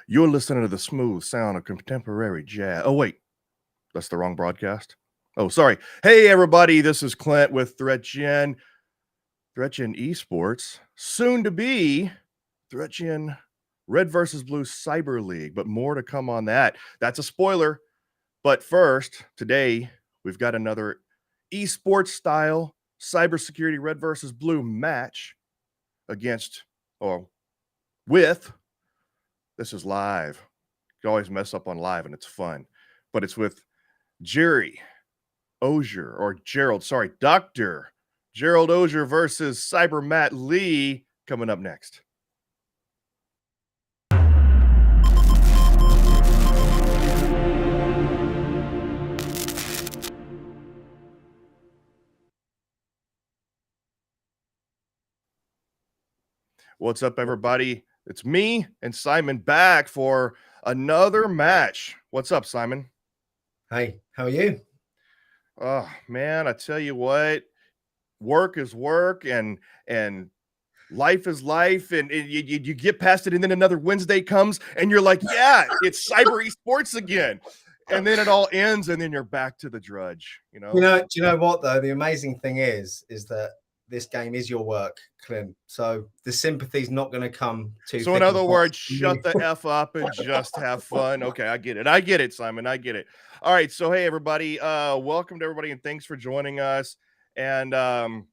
You're listening to the smooth sound of contemporary jazz. Oh, wait, that's the wrong broadcast. Oh, sorry. Hey, everybody, this is Clint with ThreatGEN eSports, soon to be ThreatGEN Red versus Blue Cyber League, but more to come on that. That's a spoiler. But first, today, we've got another eSports style cybersecurity Red versus Blue match with. This is live. You always mess up on live and it's fun, but it's with Dr. Gerald Ozier versus CyberMattLee coming up next. What's up, everybody? It's me and Simon back for another match. What's up, Simon? Hey, how are you? Oh, man, I tell you what, work is work and life is life, and you get past it, and then another Wednesday comes, and you're like, yeah, it's cyber esports again. And then it all ends, and then you're back to the drudge, you know? Do you know what, though? The amazing thing is that this game is your work, Clint. So the sympathy's not going to come too. So in other words, shut the F up and just have fun. Okay, I get it, Simon. I get it. All right, so hey, everybody, welcome to everybody, and thanks for joining us. And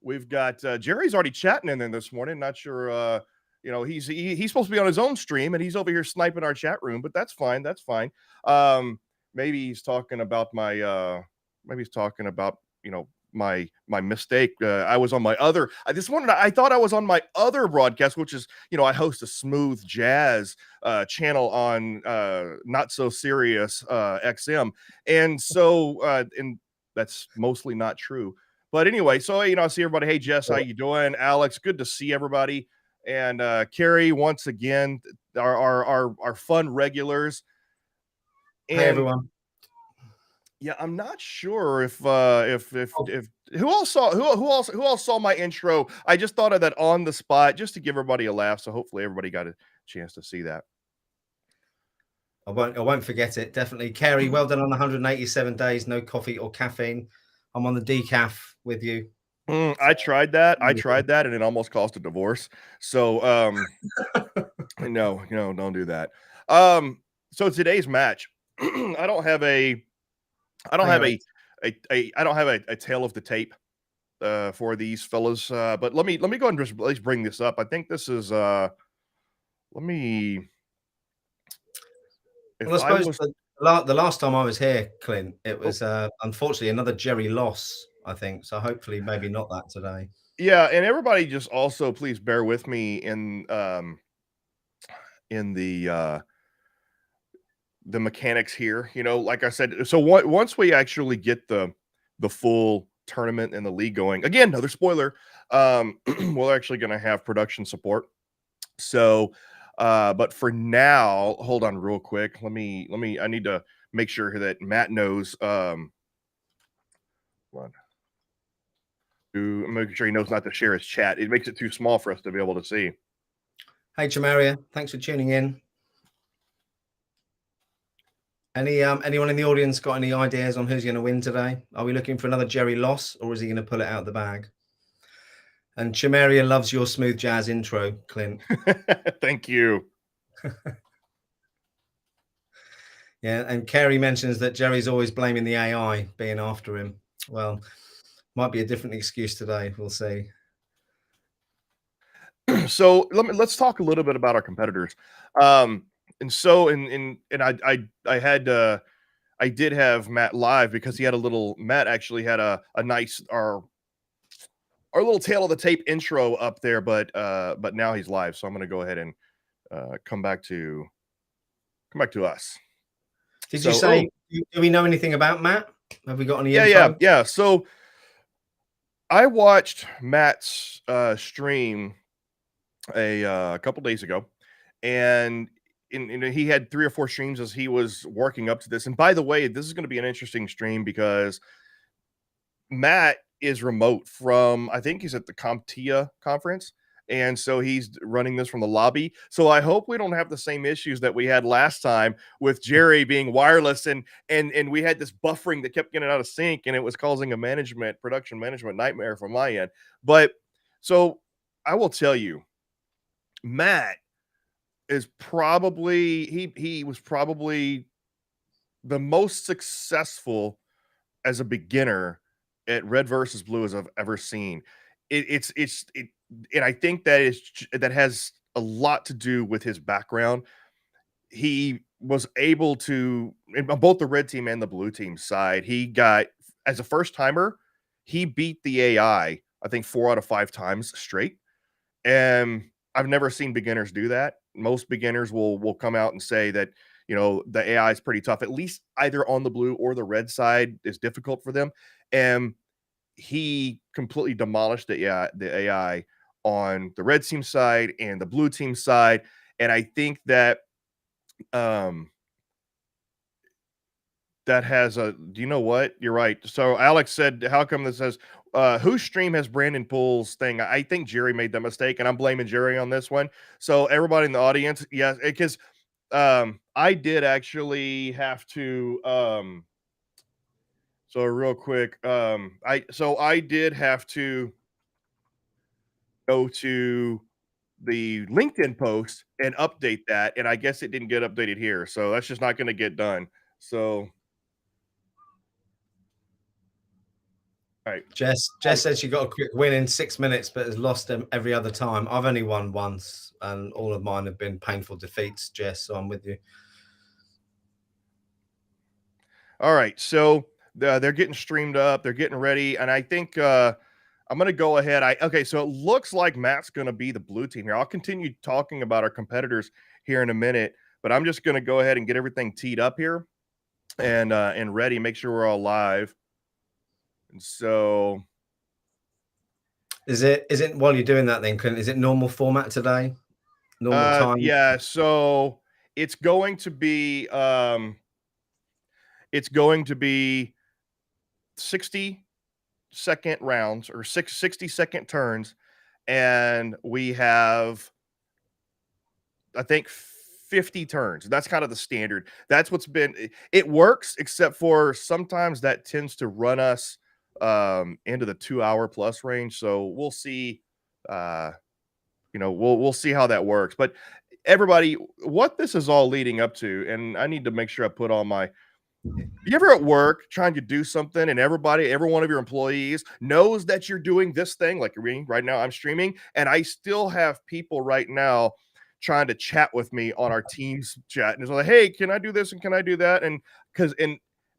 we've got Jerry's already chatting in there this morning. Not sure, he's supposed to be on his own stream, and he's over here sniping our chat room, but that's fine. That's fine. Maybe he's talking about my my mistake. I was on my other this morning. I thought I was on my other broadcast, which is, I host a smooth jazz channel on Not So Serious XM, and so and that's mostly not true. But anyway, so I see everybody. Hey, Jess, how you doing? Alex, good to see everybody. And Carrie, once again, our fun regulars. And hey, everyone. yeah, I'm not sure if who else saw my intro. I just thought of that on the spot just to give everybody a laugh. So hopefully everybody got a chance to see that. I won't forget it. Definitely. Carrie, well done on 187 days, no coffee or caffeine. I'm on the decaf with you. I tried that, and it almost caused a divorce. So no, don't do that. So today's match, I don't have a tale of the tape for these fellas, but let me go ahead and just at least bring this up. I think this is the last time I was here, Clint, it was unfortunately another Jerry loss, I think. So hopefully maybe not that today. Yeah, and everybody just also please bear with me in the mechanics here. Like I said, so once we actually get the full tournament and the league going, again, another spoiler, we're actually going to have production support. So but for now, hold on real quick. I need to make sure that Matt knows making sure he knows not to share his chat. It makes it too small for us to be able to see. Hey, Chamaria, thanks for tuning in. Anyone in the audience got any ideas on who's going to win today? Are we looking for another Jerry loss, or is he going to pull it out of the bag? And Chamaria loves your smooth jazz intro, Clint. Thank you. Yeah, and Kerry mentions that Jerry's always blaming the AI being after him. Well, might be a different excuse today. We'll see. So let's talk a little bit about our competitors. And so I did have Matt live because he had Matt actually had a nice our little tail of the tape intro up there, but now he's live, so I'm going to go ahead and come back to us. Did So, you say, do we know anything about Matt? Have we got any yeah, info? So I watched Matt's stream a couple days ago, and he had 3 or 4 streams as he was working up to this. And by the way, this is going to be an interesting stream because Matt is remote from, I think he's at the CompTIA conference. And so he's running this from the lobby. So I hope we don't have the same issues that we had last time with Jerry being wireless and we had this buffering that kept getting out of sync, and it was causing a production management nightmare from my end. But so I will tell you, Matt is probably he was probably the most successful as a beginner at red versus blue as I've ever seen. And I think that has a lot to do with his background. He was able to, on both the red team and the blue team side, he got, as a first timer, he beat the I think 4 out of 5 times straight. And I've never seen beginners do that. Most beginners will come out and say that, the AI is pretty tough, at least either on the blue or the red side is difficult for them. And he completely demolished the AI on the red team side and the blue team side. And I think that that has a, do you know what? You're right. So Alex said, how come this says, whose stream has Brandon Poole's thing? I think Jerry made that mistake, and I'm blaming Jerry on this one. So everybody in the audience, yes, because I did actually have to, so real quick, I did have to go to the LinkedIn post and update that, and I guess it didn't get updated here, so that's just not going to get done. So, all right. Jess said she got a quick win in 6 minutes, but has lost them every other time. I've only won once, and all of mine have been painful defeats, Jess, so I'm with you. All right, so they're getting streamed up, they're getting ready, and I think I'm going to go ahead. Okay, so it looks like Matt's going to be the blue team here. I'll continue talking about our competitors here in a minute, but I'm just going to go ahead and get everything teed up here and ready. Make sure we're all live. And so, is it while you're doing that then, Clint? Is it normal format today? Normal time? Yeah. So it's going to be 60-second rounds or 60-second turns, and we have, I think, 50 turns. That's kind of the standard. That's what's been, it works, except for sometimes that tends to run us into the 2-hour plus range. So we'll see, we'll see how that works. But everybody, what this is all leading up to, and I need to make sure I put all my, you ever at work trying to do something and every one of your employees knows that you're doing this thing, like right now I'm streaming, and I still have people right now trying to chat with me on our Teams chat, and it's like, hey, can I do this and can I do that? And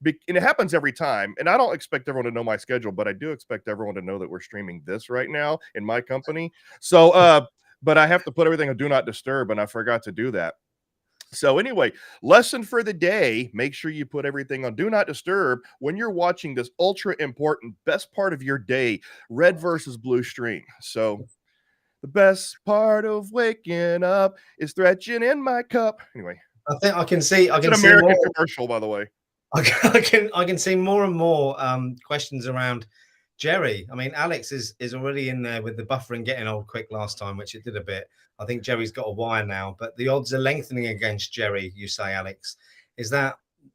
it happens every time, and I don't expect everyone to know my schedule, but I do expect everyone to know that we're streaming this right now in my company. So but I have to put everything on do not disturb, and I forgot to do that. So anyway, lesson for the day, make sure you put everything on do not disturb when you're watching this ultra important best part of your day, red versus blue stream. So the best part of waking up is ThreatGEN in my cup. Anyway, I think I can see. It's an American commercial, by the way. I can see more and more questions around Jerry. I mean, Alex is already in there with the buffering getting old quick last time, which it did a bit. I think Jerry's got a wire now, but the odds are lengthening against Jerry, you say, Alex.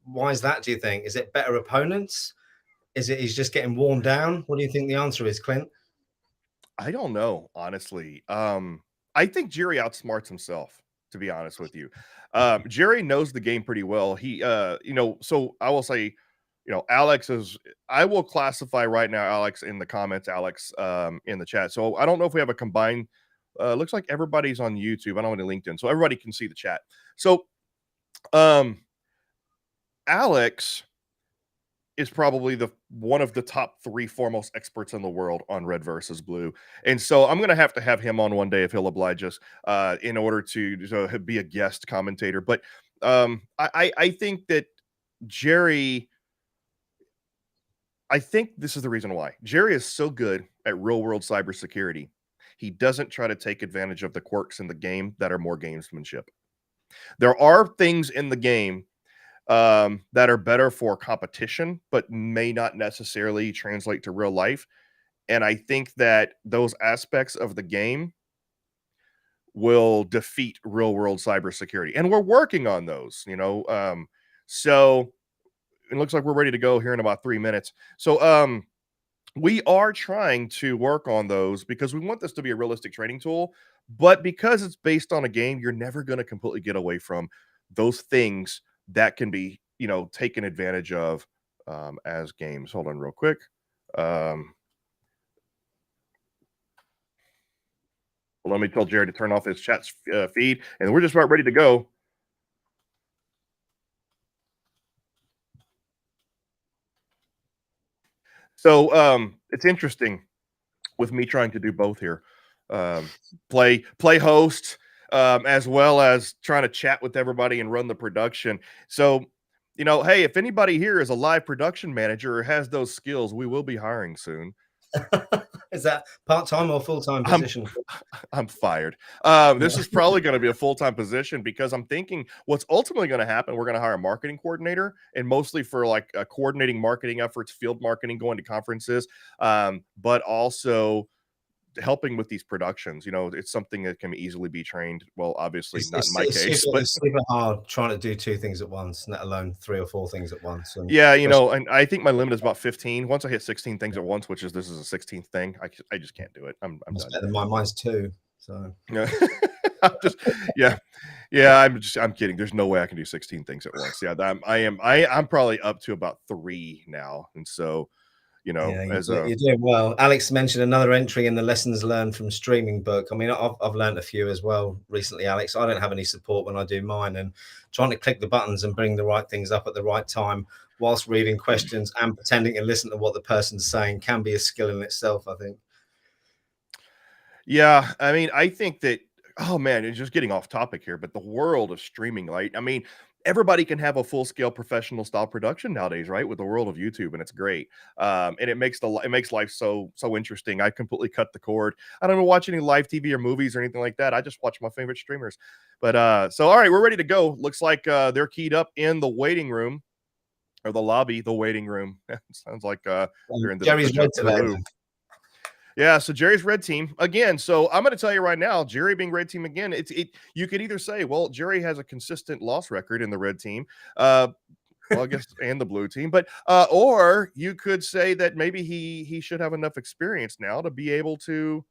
Why is that, do you think? Is it better opponents? Is it he's just getting worn down? What do you think the answer is, Clint? I don't know, honestly. I think Jerry outsmarts himself, to be honest with you. Jerry knows the game pretty well. He, so I will say, Alex is, I will classify right now, Alex, in the comments, Alex, in the chat. So I don't know if we have a combined, looks like everybody's on YouTube. I don't want to LinkedIn, so everybody can see the chat. So, Alex is probably the one of the top 3 foremost experts in the world on red versus blue. And so I'm gonna have to have him on one day if he'll oblige us, in order to be a guest commentator. But I think that Jerry, I think this is the reason why. Jerry is so good at real world cybersecurity. He doesn't try to take advantage of the quirks in the game that are more gamesmanship. There are things in the game that are better for competition, but may not necessarily translate to real life. And I think that those aspects of the game will defeat real world cybersecurity. And we're working on those, you know. So it looks like we're ready to go here in about 3 minutes. So we are trying to work on those because we want this to be a realistic training tool. But because it's based on a game, you're never going to completely get away from those things that can be, you know, taken advantage of as games. Hold on real quick. Let me tell Jared to turn off his chat feed, and we're just about ready to go. So it's interesting with me trying to do both here, play host, as well as trying to chat with everybody and run the production. So, you know, hey, if anybody here is a live production manager or has those skills, we will be hiring soon. Is that part-time or full-time I'm position? I'm fired. This is probably going to be a full-time position because I'm thinking what's ultimately going to happen, we're going to hire a marketing coordinator, and mostly for like coordinating marketing efforts, field marketing, going to conferences, but also helping with these productions. You know, it's something that can easily be trained. Well, obviously not in my case, but It's super hard trying to do 2 things at once, let alone 3 or 4 things at once, and yeah, you know, especially and I think my limit is about 15. Once I hit 16 things at once, which is this is a 16th thing, I just can't do it. I'm that's done. better than mine. Mine's 2, so Yeah. I'm just yeah. Yeah, I'm kidding. There's no way I can do 16 things at once. Yeah, I'm probably up to about 3 now. And so, you know, yeah, as a you're doing well. Alex mentioned another entry in the lessons learned from streaming book. I mean, I've learned a few as well recently, Alex. I don't have any support when I do mine, and trying to click the buttons and bring the right things up at the right time whilst reading questions and pretending to listen to what the person's saying can be a skill in itself, I think. yeah, I mean, I think that oh man, it's just getting off topic here, but the world of streaming, right? I mean, everybody can have a full-scale professional style production nowadays, right? With the world of YouTube, and it's great. And it makes life so interesting. I completely cut the cord. I don't even watch any live TV or movies or anything like that. I just watch my favorite streamers. But so all right, we're ready to go. Looks like they're keyed up in the waiting room or the lobby, the waiting room. Sounds like they're in Jerry's red the today. room. Yeah, so Jerry's red team again. So I'm going to tell you right now, Jerry being red team again. You could either say, well, Jerry has a consistent loss record in the red team, well, I guess, and the blue team, but or you could say that maybe he should have enough experience now to be able to.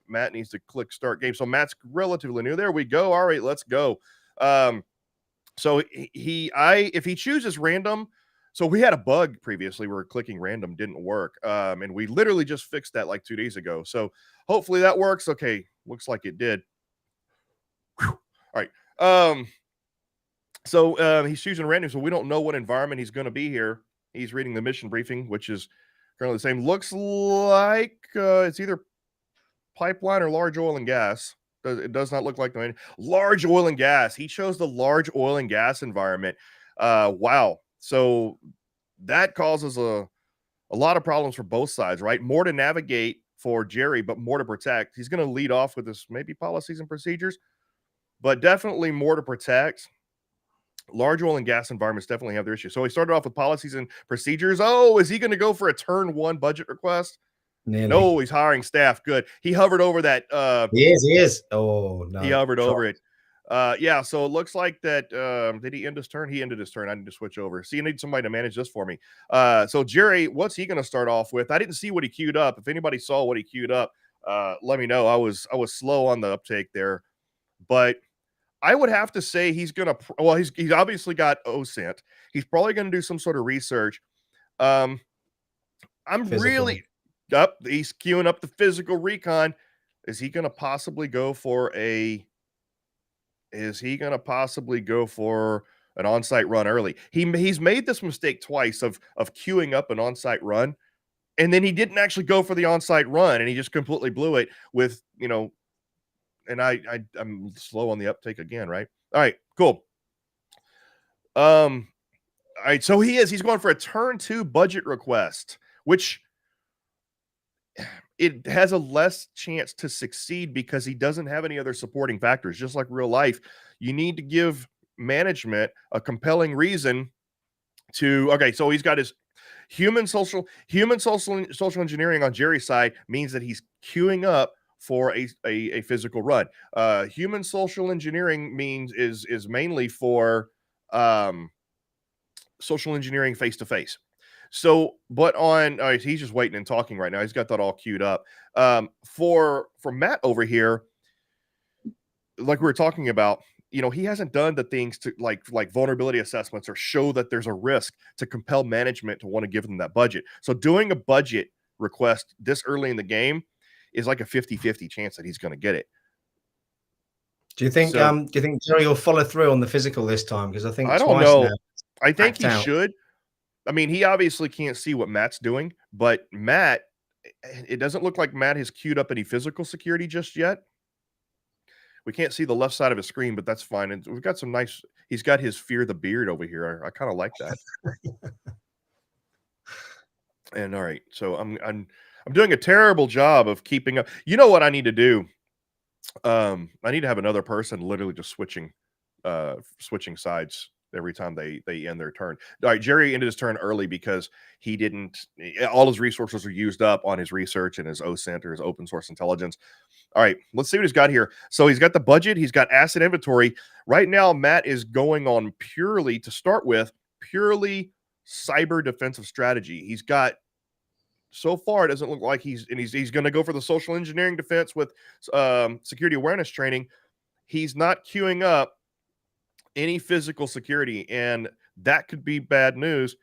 Matt needs to click start game. So Matt's relatively new. There we go. All right, let's go. Um, so if he chooses random, so we had a bug previously where clicking random didn't work. And we literally just fixed that like 2 days ago. So hopefully that works. Okay, looks like it did. Whew. All right. So he's choosing random, so we don't know what environment he's going to be here. He's reading the mission briefing, which is currently the same. Looks like it's either pipeline or large oil and gas. It does not look like the large oil and gas. He chose the large oil and gas environment. Wow. So that causes a lot of problems for both sides, right? More to navigate for Jerry, but more to protect. He's going to lead off with this maybe policies and procedures, but definitely more to protect. Large oil and gas environments definitely have their issues. So he started off with policies and procedures. Oh, is he going to go for a turn 1 budget request? Nearly. No, he's hiring staff. Good. He hovered over that. He is. He is. Oh He no. hovered over it. Yeah, so it looks like that. Did he end his turn? He ended his turn. I need to switch over. So you need somebody to manage this for me. So Jerry, what's he going to start off with? I didn't see what he queued up. If anybody saw what he queued up, let me know. I was slow on the uptake there, but I would have to say he's going to. Well, he's obviously got OSINT. He's probably going to do some sort of research. I'm Physical. really up. He's queuing up the physical recon. Is he going to possibly go for a? Is he going to possibly go for an on-site run early. He's made this mistake twice of queuing up an on-site run, and then he didn't actually go for the on-site run, and he just completely blew it with, you know, and I'm slow on the uptake again, right? All right, cool. All right, so he's going for a turn 2 budget request, which it has a less chance to succeed because he doesn't have any other supporting factors. Just like real life, you need to give management a compelling reason to. Okay, so he's got his social engineering on Jerry's side means that he's queuing up for a physical run. Human social engineering means is mainly for social engineering face to face. So, but on he's just waiting and talking right now. He's got that all queued up. For Matt over here, like we were talking about, you know, he hasn't done the things to like vulnerability assessments or show that there's a risk to compel management to want to give them that budget. So doing a budget request this early in the game is like a 50-50 chance that he's going to get it. Do you think Jerry will follow through on the physical this time? Because I think I don't twice know. now I think he out. should. I mean, he obviously can't see what Matt's doing, but Matt, it doesn't look like Matt has queued up any physical security just yet. We can't see the left side of his screen, but that's fine. And we've got some nice, he's got his Fear the Beard over here. I kind of like that. And all right, so I'm doing a terrible job of keeping up. You know what I need to do? I need to have another person literally just switching sides every time they end their turn. All right, Jerry ended his turn early because he didn't. All his resources are used up on his research and his OSINT or his open source intelligence. All right, let's see what he's got here. So he's got the budget. He's got asset inventory. Right now, Matt is going on purely to start with purely cyber defensive strategy. He's got. So far, it doesn't look like he's going to go for the social engineering defense with security awareness training. He's not queuing up any physical security, and that could be bad news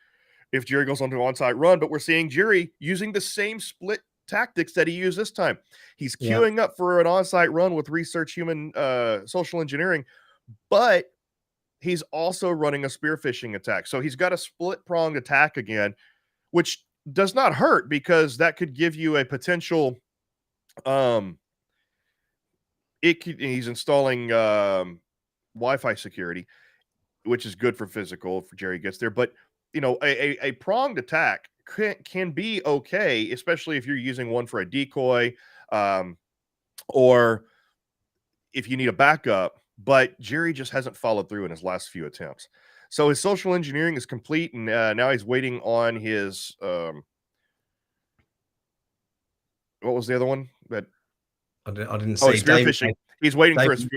if Jerry goes on to an on-site run. But we're seeing Jerry using the same split tactics that he used this time. He's queuing up for an on-site run with research human social engineering, but he's also running a spear phishing attack. So he's got a split-pronged attack again, which does not hurt because that could give you a potential he's installing Wi-Fi security, which is good for physical if Jerry gets there. But you know, a pronged attack can be okay, especially if you're using one for a decoy, or if you need a backup. But Jerry just hasn't followed through in his last few attempts. So his social engineering is complete, and now he's waiting on his what was the other one that I didn't see. Spear phishing. He's waiting for his.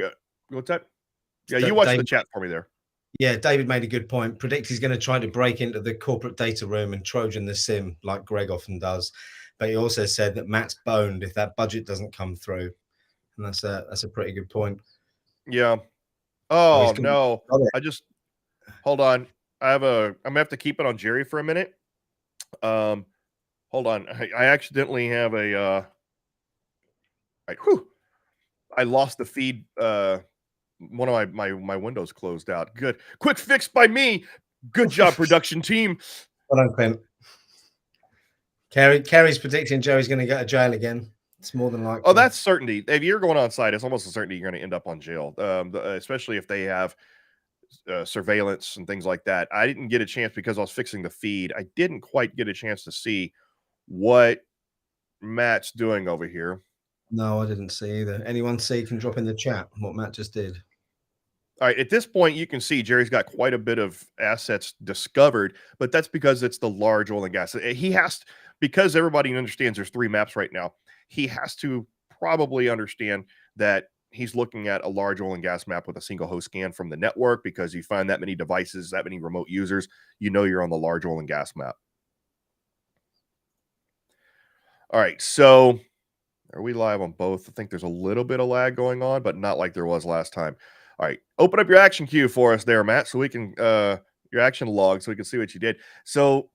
What's that? Yeah, you watched the chat for me there. Yeah, David made a good point. Predict he's going to try to break into the corporate data room and Trojan the sim like Greg often does. But he also said that Matt's boned if that budget doesn't come through, and that's a pretty good point. Yeah. Oh no! I just hold on. I'm gonna have to keep it on Jerry for a minute. Hold on. I accidentally have a. I lost the feed. One of my windows closed out. Good. Quick fix by me. Good job, production team. Well done, Clint. Kerry's predicting Jerry's going to go to jail again. It's more than likely. Oh, that's certainty. If you're going on site, it's almost a certainty you're going to end up on jail, especially if they have surveillance and things like that. I didn't get a chance because I was fixing the feed. I didn't quite get a chance to see what Matt's doing over here. No, I didn't see either. Anyone see can drop in the chat what Matt just did. All right, at this point, you can see Jerry's got quite a bit of assets discovered, but that's because it's the large oil and gas. He has, because everybody understands there's 3 maps right now, he has to probably understand that he's looking at a large oil and gas map with a single host scan from the network, because you find that many devices, that many remote users, you know you're on the large oil and gas map. All right, so are we live on both? I think there's a little bit of lag going on, but not like there was last time. All right, open up your action queue for us there, Matt, so we can your action log, so we can see what you did. So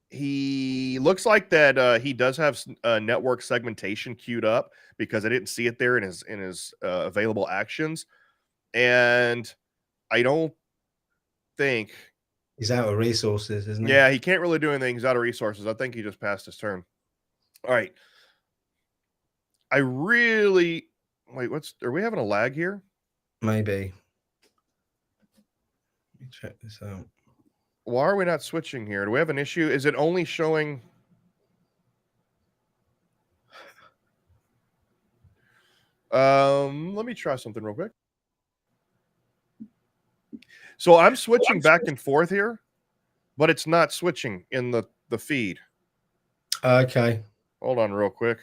he looks like that he does have network segmentation queued up, because I didn't see it there in his available actions. And I don't think he's out of resources, isn't he? Yeah, he can't really do anything. He's out of resources. I think he just passed his turn. All right. I really wait. Are we having a lag here? Maybe. Let me check this out. Why are we not switching here? Do we have an issue? Is it only showing? Let me try something real quick. So I'm switching back and forth here, but it's not switching in the feed. Okay. Hold on real quick.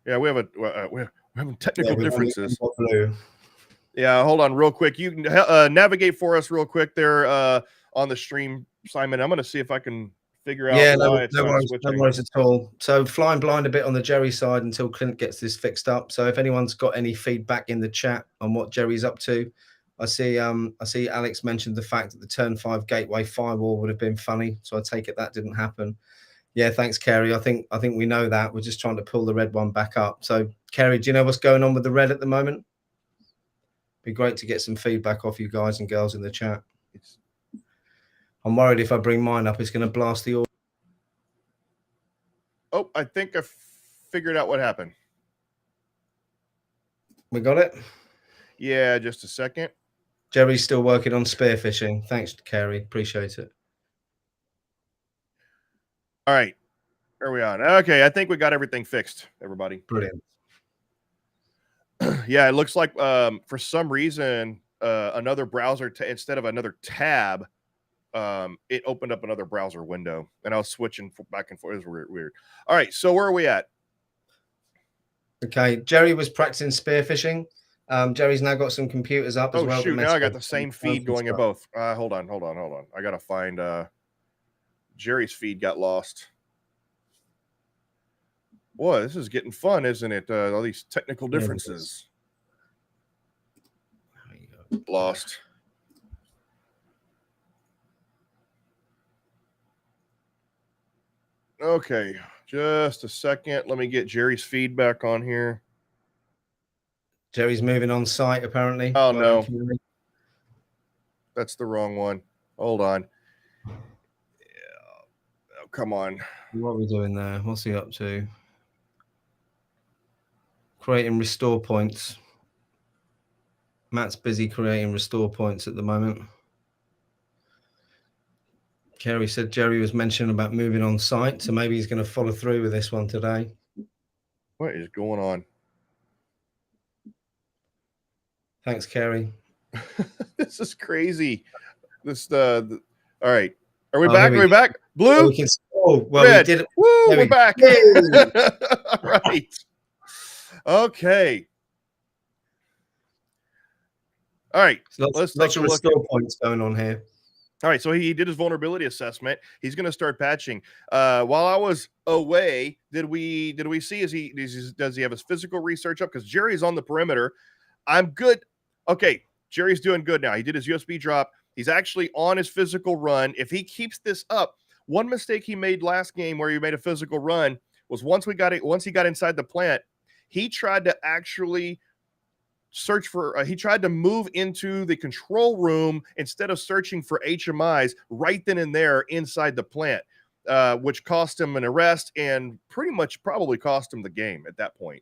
Yeah, we're having technical differences. Yeah, hold on real quick. You can navigate for us real quick there on the stream, Simon. I'm going to see if I can figure out why it's not switching. No worries at all. So flying blind a bit on the Jerry side until Clint gets this fixed up. So if anyone's got any feedback in the chat on what Jerry's up to, I see Alex mentioned the fact that the turn 5 gateway firewall would have been funny. So I take it that didn't happen. Yeah, thanks, Kerry. I think we know that. We're just trying to pull the red one back up. So, Kerry, do you know what's going on with the red at the moment? Be great to get some feedback off you guys and girls in the chat. I'm worried if I bring mine up, it's going to blast the audio. Oh, I think I figured out what happened. We got it? Yeah, just a second. Jerry's still working on spearfishing. Thanks, Kerry. Appreciate it. All right. Are we on? Okay, I think we got everything fixed, everybody. Brilliant. Yeah, it looks like for some reason another browser instead of another tab, it opened up another browser window, and I was switching back and forth. It was weird. All right, so where are we at? Okay, Jerry was practicing spearfishing. Jerry's now got some computers up as well. Oh shoot! Now I got the same feed going at both. Hold on. I gotta find Jerry's feed got lost. Boy, this is getting fun, isn't it? All these technical differences. Lost. Okay, just a second. Let me get Jerry's feedback on here. Jerry's moving on site, apparently. Oh, no. That's the wrong one. Hold on. Yeah. Oh, come on. What are we doing there? What's he up to? Creating restore points. Matt's busy creating restore points at the moment. Kerry said Jerry was mentioning about moving on site, so maybe he's going to follow through with this one today. What is going on? Thanks, Kerry. This is crazy. All right. Are we back? Are we back? Blue? Well, red. We did it. Woo, we're back. All right. Okay. All right. So let's take a look. Restore points going on here. All right, so he did his vulnerability assessment. He's going to start patching. While I was away, did we see does he have his physical research up? Because Jerry's on the perimeter. I'm good. Okay, Jerry's doing good now. He did his USB drop. He's actually on his physical run. If he keeps this up, one mistake he made last game where he made a physical run was once he got inside the plant, he tried to actually search for he tried to move into the control room instead of searching for HMIs right then and there inside the plant, which cost him an arrest and pretty much probably cost him the game at that point.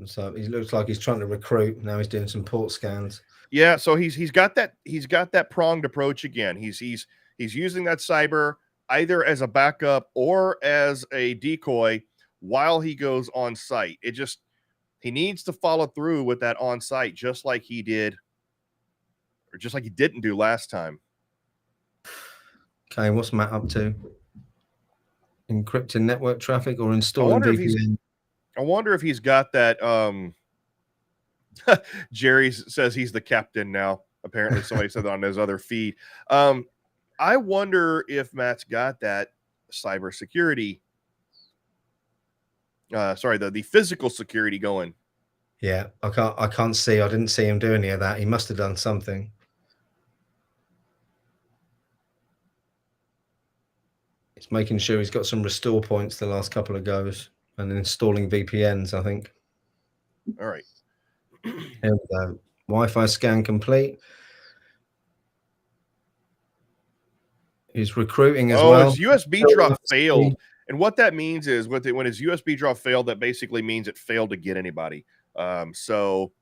So he looks like he's trying to recruit. Now he's doing some port scans. Yeah, so he's got that pronged approach again. He's using that cyber either as a backup or as a decoy while he goes on site. He needs to follow through with that on site, just like he did, or just like he didn't do last time. Okay, what's Matt up to? Encrypting network traffic or installing VPN? I wonder if he's got that. Jerry says he's the captain now. Apparently, somebody said that on his other feed. I wonder if Matt's got that cybersecurity. The physical security going. Yeah, I can't see. I didn't see him do any of that. He must have done something. He's making sure he's got some restore points the last couple of goes and installing VPNs, I think. All right. Here we go. Wi-Fi scan complete. He's recruiting as well. His USB drop failed. And what that means is when his USB drop failed, that basically means it failed to get anybody. So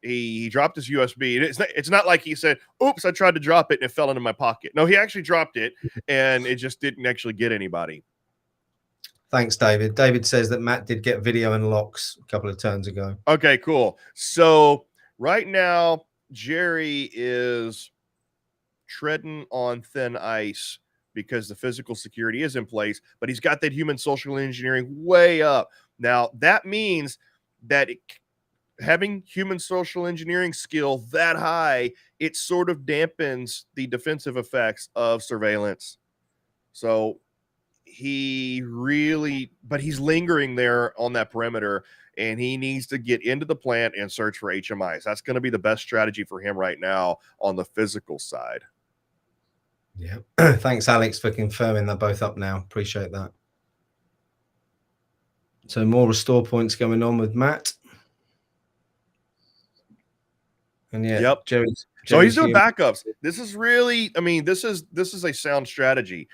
he dropped his USB. It's not like he said, oops, I tried to drop it and it fell into my pocket. No, he actually dropped it and it just didn't actually get anybody. Thanks, David. David says that Matt did get video and locks a couple of turns ago. Okay, cool. So right now, Jerry is treading on thin ice because the physical security is in place, but he's got that human social engineering way up. Now, that means that having human social engineering skill that high, it sort of dampens the defensive effects of surveillance. So he's lingering there on that perimeter, and he needs to get into the plant and search for HMIs. That's going to be the best strategy for him right now on the physical side. Yeah. Thanks, Alex, for confirming they're both up now. Appreciate that. So more restore points going on with Matt. And yeah, yep. Jerry's so he's doing backups. This is really, I mean, this is a sound strategy.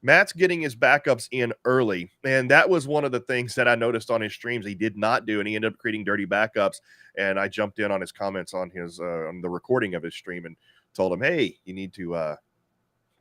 Matt's getting his backups in early, and that was one of the things that I noticed on his streams he did not do, and he ended up creating dirty backups. And I jumped in on his comments on his on the recording of his stream and told him, hey, you need to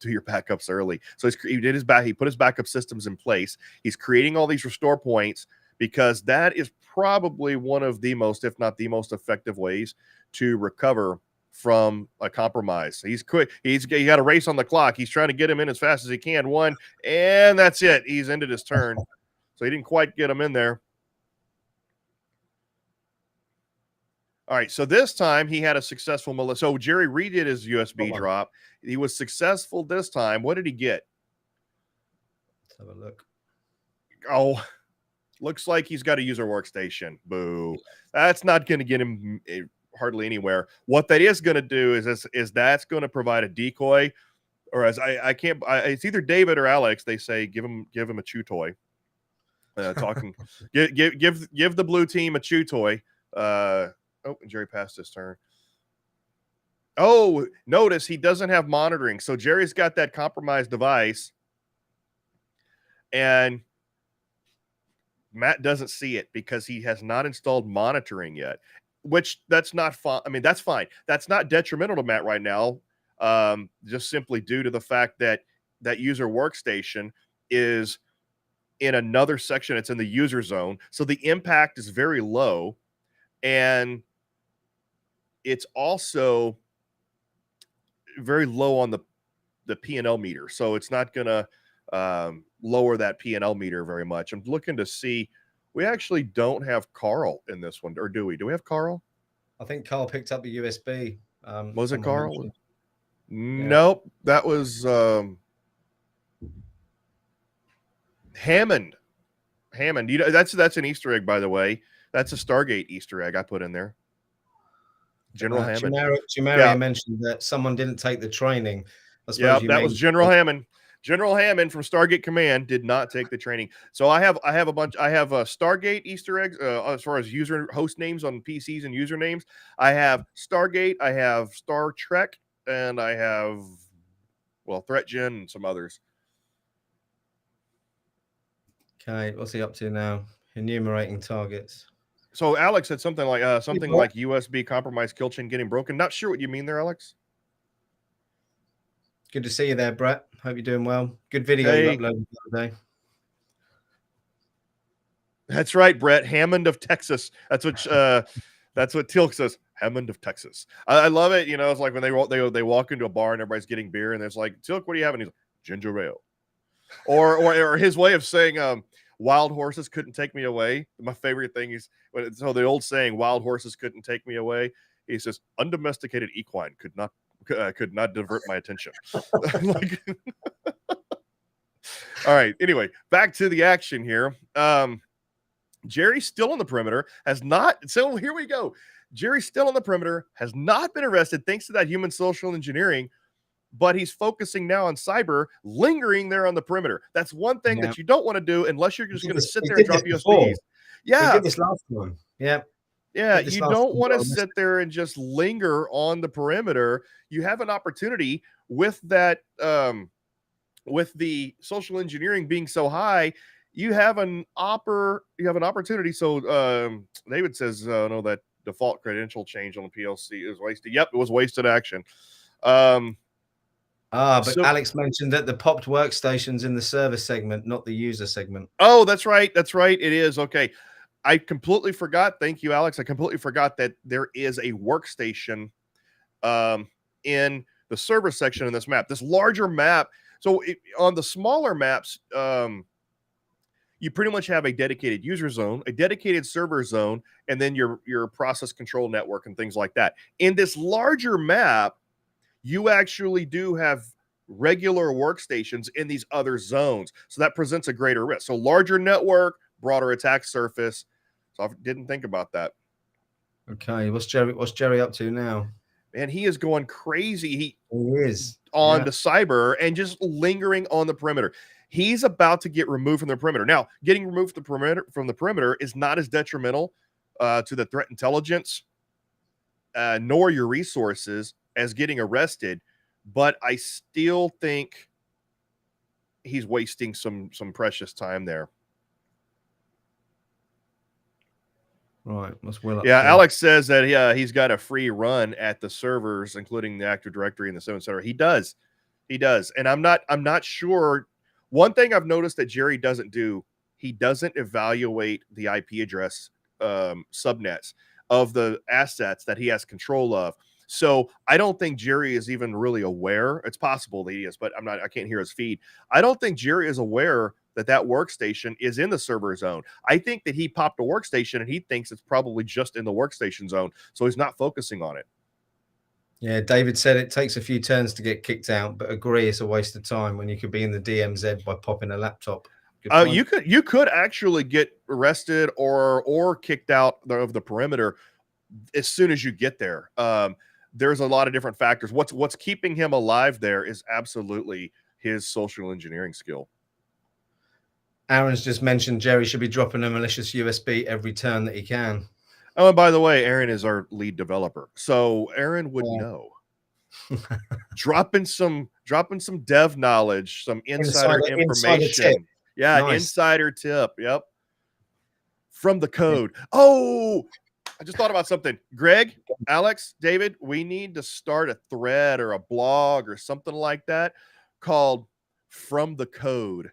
do your backups early. So he put his backup systems in place. He's creating all these restore points because that is probably one of the most, if not the most effective ways to recover from a compromise. He's quick. He got a race on the clock. He's trying to get him in as fast as he can. One, and that's it. He's ended his turn. So he didn't quite get him in there. All right, so this time he had a successful So Jerry redid his USB drop. He was successful this time. What did he get? Let's have a look. Oh, looks like he's got a user workstation. Boo. That's not going to get him hardly anywhere. What that is going to do is that's going to provide a decoy, or as it's either David or Alex. They say give him a chew toy. Give the blue team a chew toy. Oh, Jerry passed his turn. Oh, notice he doesn't have monitoring. So Jerry's got that compromised device, and Matt doesn't see it because he has not installed monitoring yet, which that's not fine. I mean, that's fine. That's not detrimental to Matt right now, just simply due to the fact that that user workstation is in another section. It's in the user zone. So the impact is very low, and it's also very low on the P&L meter. So it's not going to lower that P&L meter very much. I'm looking to see. We actually don't have Carl in this one, or do we? Do we have Carl? I think Carl picked up the USB. Was it Carl? Nope. That was Hammond. Hammond. That's an Easter egg, by the way. That's a Stargate Easter egg I put in there. General Hammond. Chimera mentioned that someone didn't take the training. Yeah, that was General Hammond. General Hammond from Stargate Command did not take the training. So I have a bunch. I have Stargate Easter eggs as far as user host names on PCs and usernames. I have Stargate. I have Star Trek, and I have ThreatGEN and some others. Okay, what's he up to now? Enumerating targets. So Alex said something like USB compromised kill chain getting broken. Not sure what you mean there, Alex. Good to see you there, Brett. Hope you're doing well. Good video you uploaded the other day. That's right, Brett. Hammond of Texas. That's what Tilk says. Hammond of Texas. I love it. You know, it's like when they walk into a bar and everybody's getting beer and there's like, Tilk, what do you have? And he's like, ginger ale. Or his way of saying wild horses couldn't take me away. My favorite thing is so the old saying, wild horses couldn't take me away. He says, undomesticated equine could not divert my attention. All right. Anyway, back to the action here. Jerry's still on the perimeter. So here we go. Jerry's still on the perimeter, has not been arrested thanks to that human social engineering, but he's focusing now on cyber, lingering there on the perimeter. That's one thing that you don't want to do unless you're just going to sit there and drop USBs. Yeah. We did this last one. Yeah. Yeah, This you last don't want to one, sit there and just linger on the perimeter. You have an opportunity with that, with the social engineering being so high. You have an opportunity. So David says, no, that default credential change on the PLC is wasted. Yep, it was wasted action. but So, Alex mentioned that the popped workstations in the service segment, not the user segment. oh, that's right. That's right. It is. Okay. I completely forgot. Thank you, Alex. I completely forgot that there is a workstation in the server section in this map. This larger map. So on the smaller maps, you pretty much have a dedicated user zone, a dedicated server zone, and then your process control network and things like that. In this larger map, you actually do have regular workstations in these other zones. So that presents a greater risk. So larger network, broader attack surface. So I didn't think about that. Okay, what's Jerry up to now? Man, he is going crazy. He is on the cyber and just lingering on the perimeter. He's about to get removed from the perimeter. Now, getting removed from the perimeter is not as detrimental to the threat intelligence nor your resources as getting arrested, but I still think he's wasting some precious time there. Right. What's Will up Yeah, to? Alex says that he's got a free run at the servers, including the Active Directory and the 7 Center. He does, and I'm not sure. One thing I've noticed that Jerry doesn't do, he doesn't evaluate the IP address subnets of the assets that he has control of. So I don't think Jerry is even really aware. It's possible that he is, but I can't hear his feed. I don't think Jerry is aware that workstation is in the server zone. I think that he popped a workstation and he thinks it's probably just in the workstation zone. So he's not focusing on it. Yeah, David said it takes a few turns to get kicked out, but agree it's a waste of time when you could be in the DMZ by popping a laptop. You could actually get arrested or kicked out of the perimeter as soon as you get there. There's a lot of different factors. What's keeping him alive there is absolutely his social engineering skill. Aaron's just mentioned Jerry should be dropping a malicious USB every turn that he can. Oh, and by the way, Aaron is our lead developer, so Aaron would know. dropping some dev knowledge, some insider information. Insider tip. Yeah, nice. Insider tip. Yep. From the code. Yeah. Oh, I just thought about something. Greg, Alex, David, we need to start a thread or a blog or something like that called From the Code.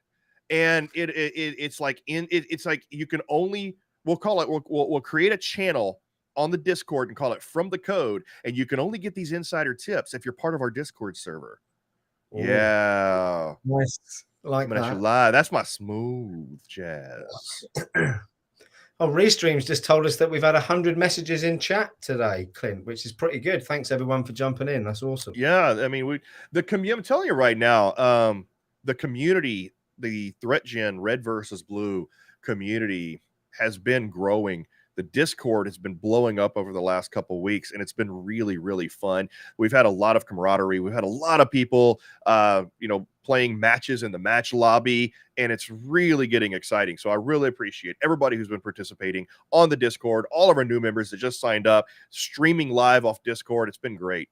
And it's like you can only, we'll create a channel on the Discord and call it From the Code, and you can only get these insider tips if you're part of our Discord server. Ooh. Yeah. Nice. Like that. You live. That's my smooth jazz. Oh, Restreams just told us that we've had 100 messages in chat today, Clint, which is pretty good. Thanks everyone for jumping in. That's awesome. Yeah, I mean, I'm telling you right now, the community, the ThreatGEN Red versus Blue community has been growing. The Discord has been blowing up over the last couple of weeks, and it's been really, really fun. We've had a lot of camaraderie. We've had a lot of people, playing matches in the match lobby, and it's really getting exciting. So I really appreciate everybody who's been participating on the Discord, all of our new members that just signed up, streaming live off Discord. It's been great.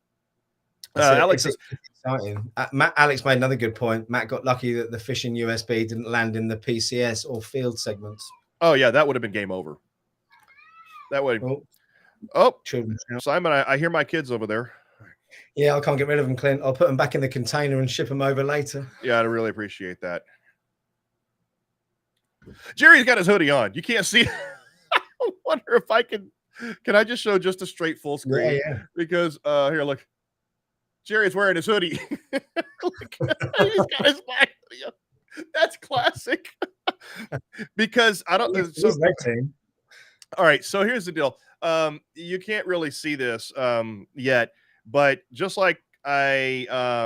Alex is exciting. Alex made another good point. Matt got lucky that the phishing USB didn't land in the PCS or field segments. Oh yeah, that would have been game over. That way. Oh, Simon, I hear my kids over there. Yeah, I can't get rid of them, Clint. I'll put them back in the container and ship them over later. Yeah, I really appreciate that. Jerry's got his hoodie on. You can't see. I wonder if I can I just show just a straight full screen? Yeah. Because here, look. Jerry's wearing his hoodie. Look, he's got his black hoodie on. That's classic. Because I don't so all right, so here's the deal. You can't really see this yet, but just like where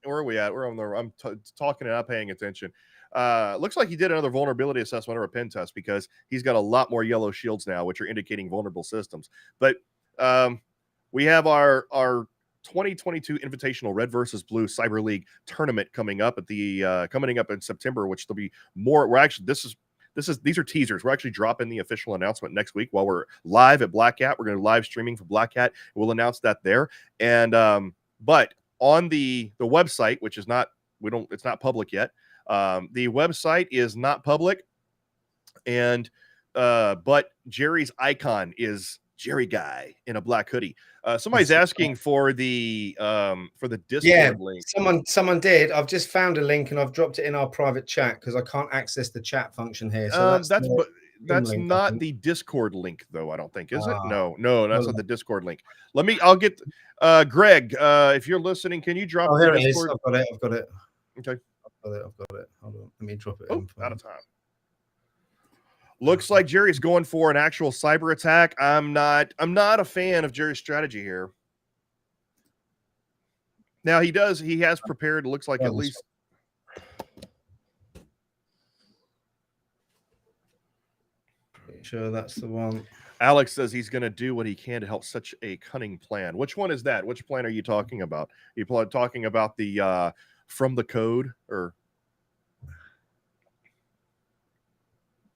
are we at? I'm talking and not paying attention. Looks like he did another vulnerability assessment or a pen test because he's got a lot more yellow shields now, which are indicating vulnerable systems. But we have our 2022 Invitational Red versus Blue Cyber League tournament coming up at the coming up in September, which there'll be more. This these are teasers. We're actually dropping the official announcement next week while we're live at Black Hat. We're going to live streaming for Black Hat. We'll announce that there. And but on the website, which is not it's not public yet. The website is not public, and but Jerry's icon is Jerry Guy in a black hoodie. Somebody's asking for the Discord link. Someone did. I've just found a link and I've dropped it in our private chat because I can't access the chat function here. So that's link, not the Discord link, though. I don't think, is it? No, that's not the Discord link. I'll get Greg. If you're listening, can you drop? Oh, here it is. I've got it. Okay. I've got it. Hold on. Let me drop it. Out of time. Looks like Jerry's going for an actual cyber attack. I'm not a fan of Jerry's strategy here. Now he has prepared, it looks like at least. Pretty sure that's the one. Alex says he's going to do what he can to help such a cunning plan. Which one is that? Which plan are you talking about? You talking about the from the code or?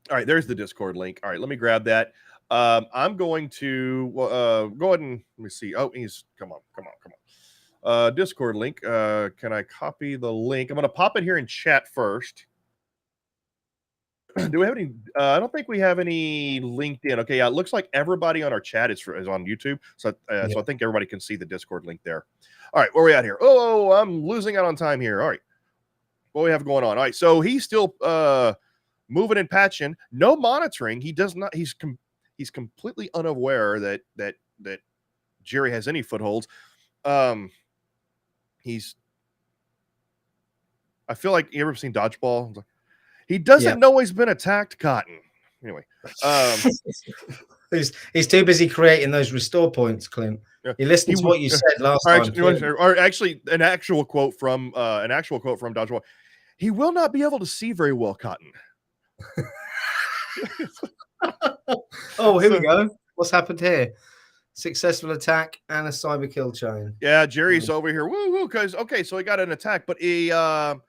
All right, there's the Discord link. All right, let me grab that. I'm going to go ahead and let me see. Oh, come on. Discord link. Can I copy the link? I'm going to pop it here in chat first. Do we have any? I don't think we have any LinkedIn. Okay, yeah, it looks like everybody on our chat is on YouTube. So I think everybody can see the Discord link there. All right, where are we at here? Oh, I'm losing out on time here. All right, what do we have going on? All right, so he's still moving and patching, no monitoring. He does not. He's completely unaware that Jerry has any footholds. I feel like you ever seen Dodgeball? He doesn't know he's been attacked, Cotton. Anyway, he's too busy creating those restore points, Clint. He listened to what you said last time. Or actually, an actual quote from Dodgeball. He will not be able to see very well, Cotton. Oh, here we go. What's happened here? Successful attack and a cyber kill chain. Yeah, Jerry's over here. Woo, because so he got an attack, but he got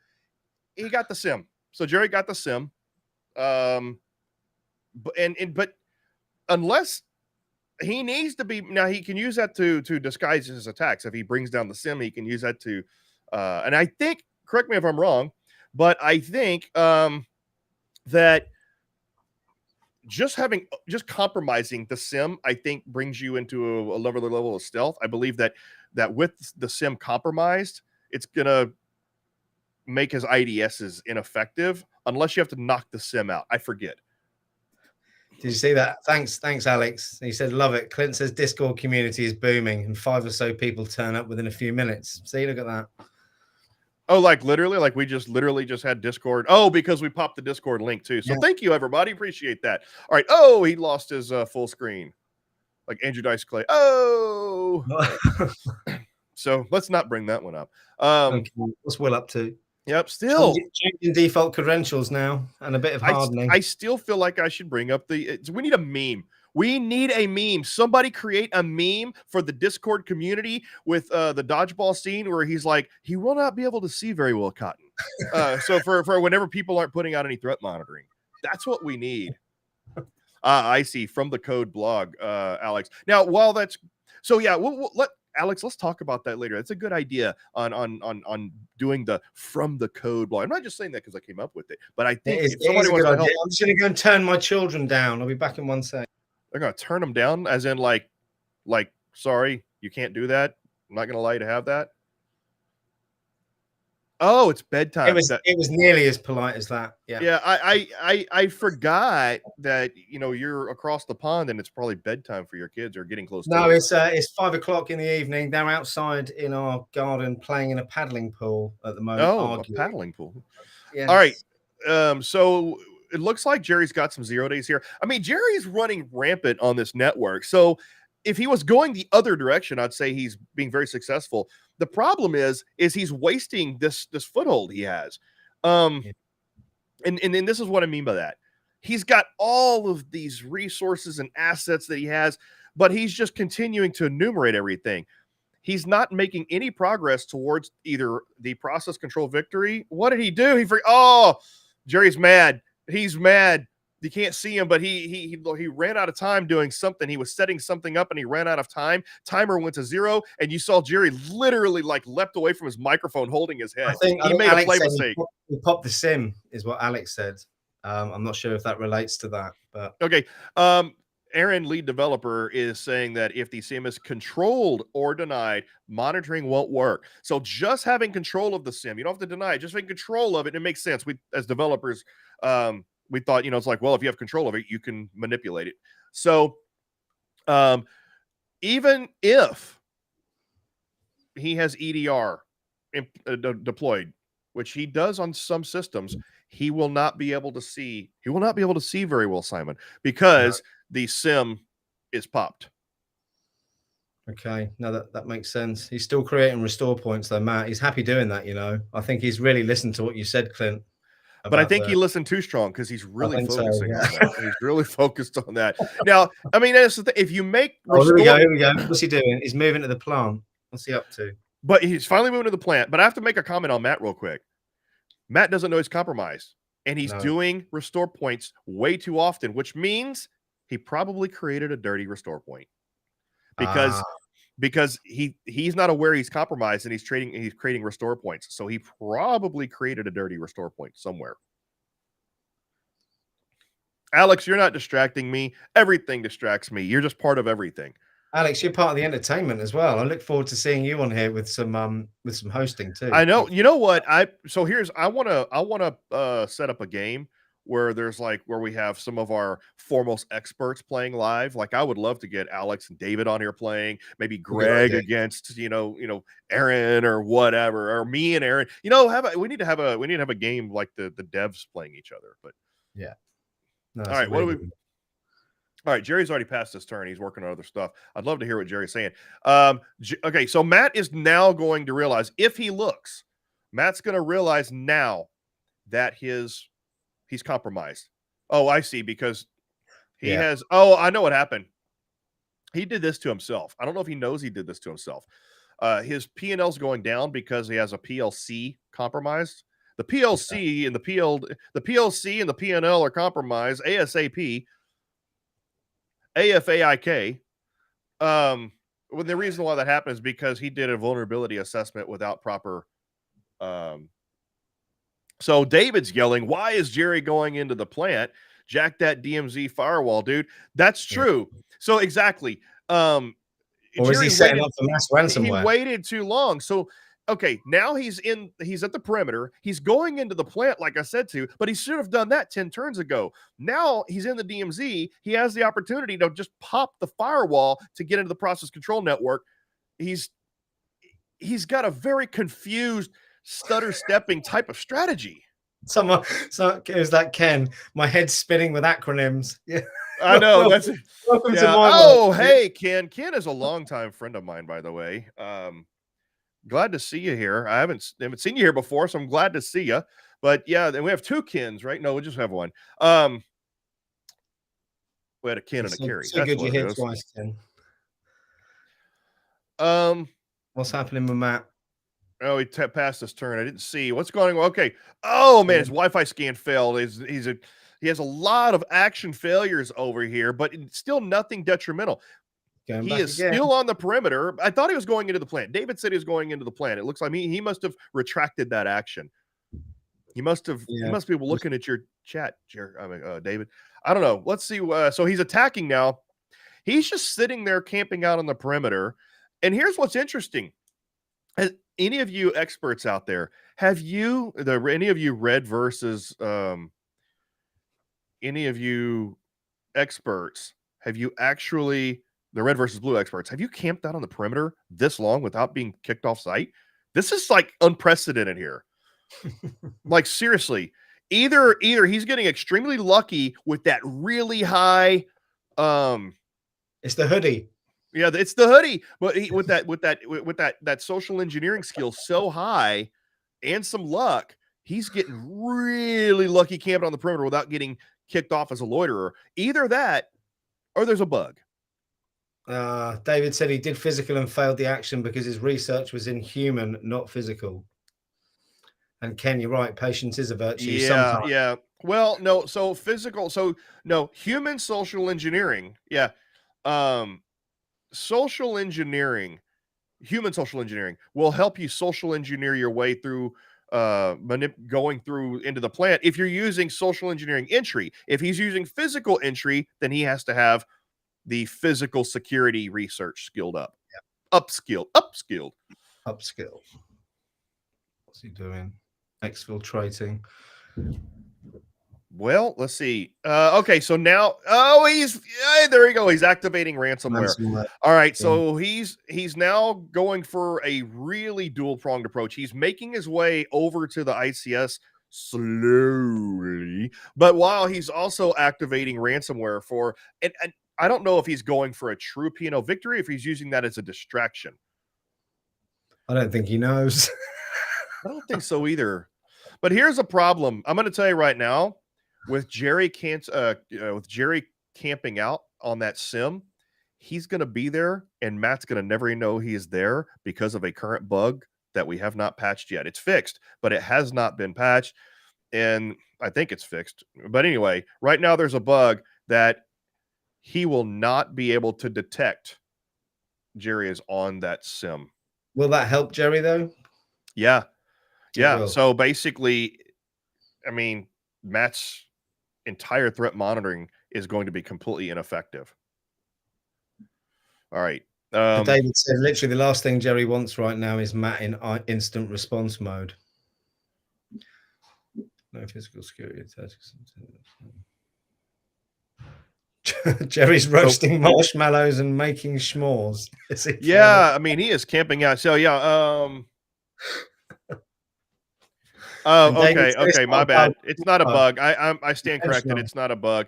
the sim. So Jerry got the sim. But unless he needs to be now, he can use that to disguise his attacks. If he brings down the sim, he can use that to and I think, correct me if I'm wrong, but I think that just compromising the sim, I think, brings you into a level of stealth. I believe that with the sim compromised, it's gonna make his IDSs ineffective unless you have to knock the sim out. I forget. Did you see that? Thanks, Alex. He said, love it. Clint says Discord community is booming and 5 or so people turn up within a few minutes. See, look at that. Oh, like literally, like we literally just had Discord. Oh, because we popped the Discord link too. So thank you, everybody. Appreciate that. All right. Oh, he lost his full screen. Like Andrew Dice Clay. Oh. So let's not bring that one up. Okay. What's Will up to? Yep. Still changing default credentials now and a bit of hardening. I still feel like I should bring up we need a meme. We need a meme. Somebody create a meme for the Discord community with the dodgeball scene where he's like, he will not be able to see very well, Cotton. So for whenever people aren't putting out any threat monitoring, that's what we need. I see from the code blog, Alex. Now, while that's so, yeah, we'll let Alex. Let's talk about that later. That's a good idea on doing the from the code blog. I'm not just saying that because I came up with it, but I think if somebody wants to help, I'm just going to go and turn my children down. I'll be back in 1 second. They're going to turn them down, as in like, sorry, you can't do that. I'm not going to allow you to have that. Oh, it's bedtime. It was nearly as polite as that. Yeah. Yeah. I forgot that, you're across the pond and it's probably bedtime for your kids or getting close. No, it's 5 o'clock in the evening. They're outside in our garden playing in a paddling pool at the moment. Oh, a paddling pool. Yeah. All right. So it looks like Jerry's got some 0 days here. I mean, Jerry's running rampant on this network. So if he was going the other direction, I'd say he's being very successful. The problem is he's wasting this foothold he has. And this is what I mean by that. He's got all of these resources and assets that he has, but he's just continuing to enumerate everything. He's not making any progress towards either the process control victory. What did he do? Jerry's mad. He's mad. You can't see him, but he ran out of time doing something. He was setting something up and he ran out of time. Timer went to 0, and you saw Jerry literally like leapt away from his microphone holding his head. I He think made a Alex play said mistake. he popped the sim, is what Alex said. I'm not sure if that relates to that, but okay. Aaron, lead developer, is saying that if the sim is controlled or denied, monitoring won't work. So just having control of the sim, you don't have to deny it, just having control of it, it makes sense. We, as developers, we thought, it's like, well, if you have control of it, you can manipulate it. So even if he has EDR deployed, which he does on some systems, he will not be able to see. He will not be able to see very well, Simon, because the sim is popped. Okay, no, that makes sense. He's still creating restore points though, Matt. He's happy doing that, I think he's really listened to what you said, Clint. But I think he listened too strong because he's really focusing on that. He's really focused on that. Now, I mean, that's the thing. If you make here we go. What's he doing? He's moving to the plant. What's he up to? But he's finally moving to the plant. But I have to make a comment on Matt real quick. Matt doesn't know he's compromised, and he's doing restore points way too often, which means he probably created a dirty restore point because he's not aware he's compromised, and he's creating restore points. So he probably created a dirty restore point somewhere. Alex, you're not distracting me. Everything distracts me. You're just part of everything. Alex, you're part of the entertainment as well. I look forward to seeing you on here with some hosting too. I know. You know what? I want to set up a game where where we have some of our foremost experts playing live. Like, I would love to get Alex and David on here playing, maybe Greg against, Aaron or whatever, or me and Aaron. We need to have a game like the devs playing each other. But yeah. No, all right, all right, Jerry's already passed his turn. He's working on other stuff. I'd love to hear what Jerry's saying. Okay, so Matt is now going to realize, if he looks, Matt's going to realize now that he's compromised. Oh, I see, because he has, I know what happened. He did this to himself. I don't know if he knows he did this to himself. His P&L's going down because he has a PLC compromised. The PLC and the PLC and the P&L are compromised ASAP. AFAIK. Well, the reason why that happened is because he did a vulnerability assessment without proper. So David's yelling, "Why is Jerry going into the plant? Jack that DMZ firewall, dude." That's true. Yeah. So exactly. Or Jerry is he setting up for mass ransomware? He waited too long. So okay, now he's at the perimeter. He's going into the plant, like I said to, but he should have done that 10 turns ago. Now he's in the DMZ. He has the opportunity to just pop the firewall to get into the process control network. He's got a very confused, stutter stepping type of strategy. So it was that Ken. My head's spinning with acronyms. Yeah. I know. Welcome to my world. Hey, Ken. Ken is a longtime friend of mine, by the way. Glad to see you here. I haven't seen you here before, so I'm glad to see you. But yeah, then we have two Kens, right? No, we just have one. We had a Ken and a Carrie. So good you hit twice, Ken. What's happening with Matt? Oh, he passed his turn. I didn't see what's going on. Okay. Oh man, his Wi-Fi scan failed. He has a lot of action failures over here, but still nothing detrimental. He is still on the perimeter. I thought he was going into the plant. David said he was going into the plant. It looks like he must have retracted that action. He must have. Yeah. He must be looking at your chat, David. I don't know. Let's see. So he's attacking now. He's just sitting there camping out on the perimeter. And here's what's interesting. Has any of you experts out there, any of you red versus any of you experts, have you actually, the red versus blue experts, have you camped out on the perimeter this long without being kicked off site? This is like unprecedented here. Like seriously, either he's getting extremely lucky with that really high. It's the hoodie. Yeah, it's the hoodie, but with that social engineering skill so high, and some luck, he's getting really lucky camping on the perimeter without getting kicked off as a loiterer. Either that, or there's a bug. David said he did physical and failed the action because his research was in human, not physical. And Ken, you're right. Patience is a virtue. Yeah, sometimes. Yeah. Well, no, so physical, so no, human social engineering. Yeah. Um, social engineering, human social engineering will help you social engineer your way through going through into the plant. If you're using social engineering entry, if he's using physical entry, then he has to have the physical security research skilled up. Upskilled. Upskill. What's he doing? Exfiltrating. Well, let's see. Okay, so now, there you go. He's activating ransomware. All right, so he's now going for a really dual pronged approach. He's making his way over to the ICS slowly, but while he's also activating ransomware for, and I don't know if he's going for a true P&L victory, if he's using that as a distraction. I don't think he knows. I don't think so either. But here's a problem. I'm going to tell you right now. With Jerry camping out on that sim, he's going to be there, and Matt's going to never know he is there because of a current bug that we have not patched yet. It's fixed, but it has not been patched, and I think it's fixed. But anyway, right now there's a bug that he will not be able to detect Jerry is on that sim. Will that help Jerry though? Yeah. So basically, I mean, Matt's entire threat monitoring is going to be completely ineffective. All right. David said literally the last thing Jerry wants right now is Matt in instant response mode. No physical security. Jerry's roasting marshmallows and making s'mores. Yeah, I mean, he is camping out. So yeah, okay, my bad. It's not a bug. I stand corrected. It's not a bug.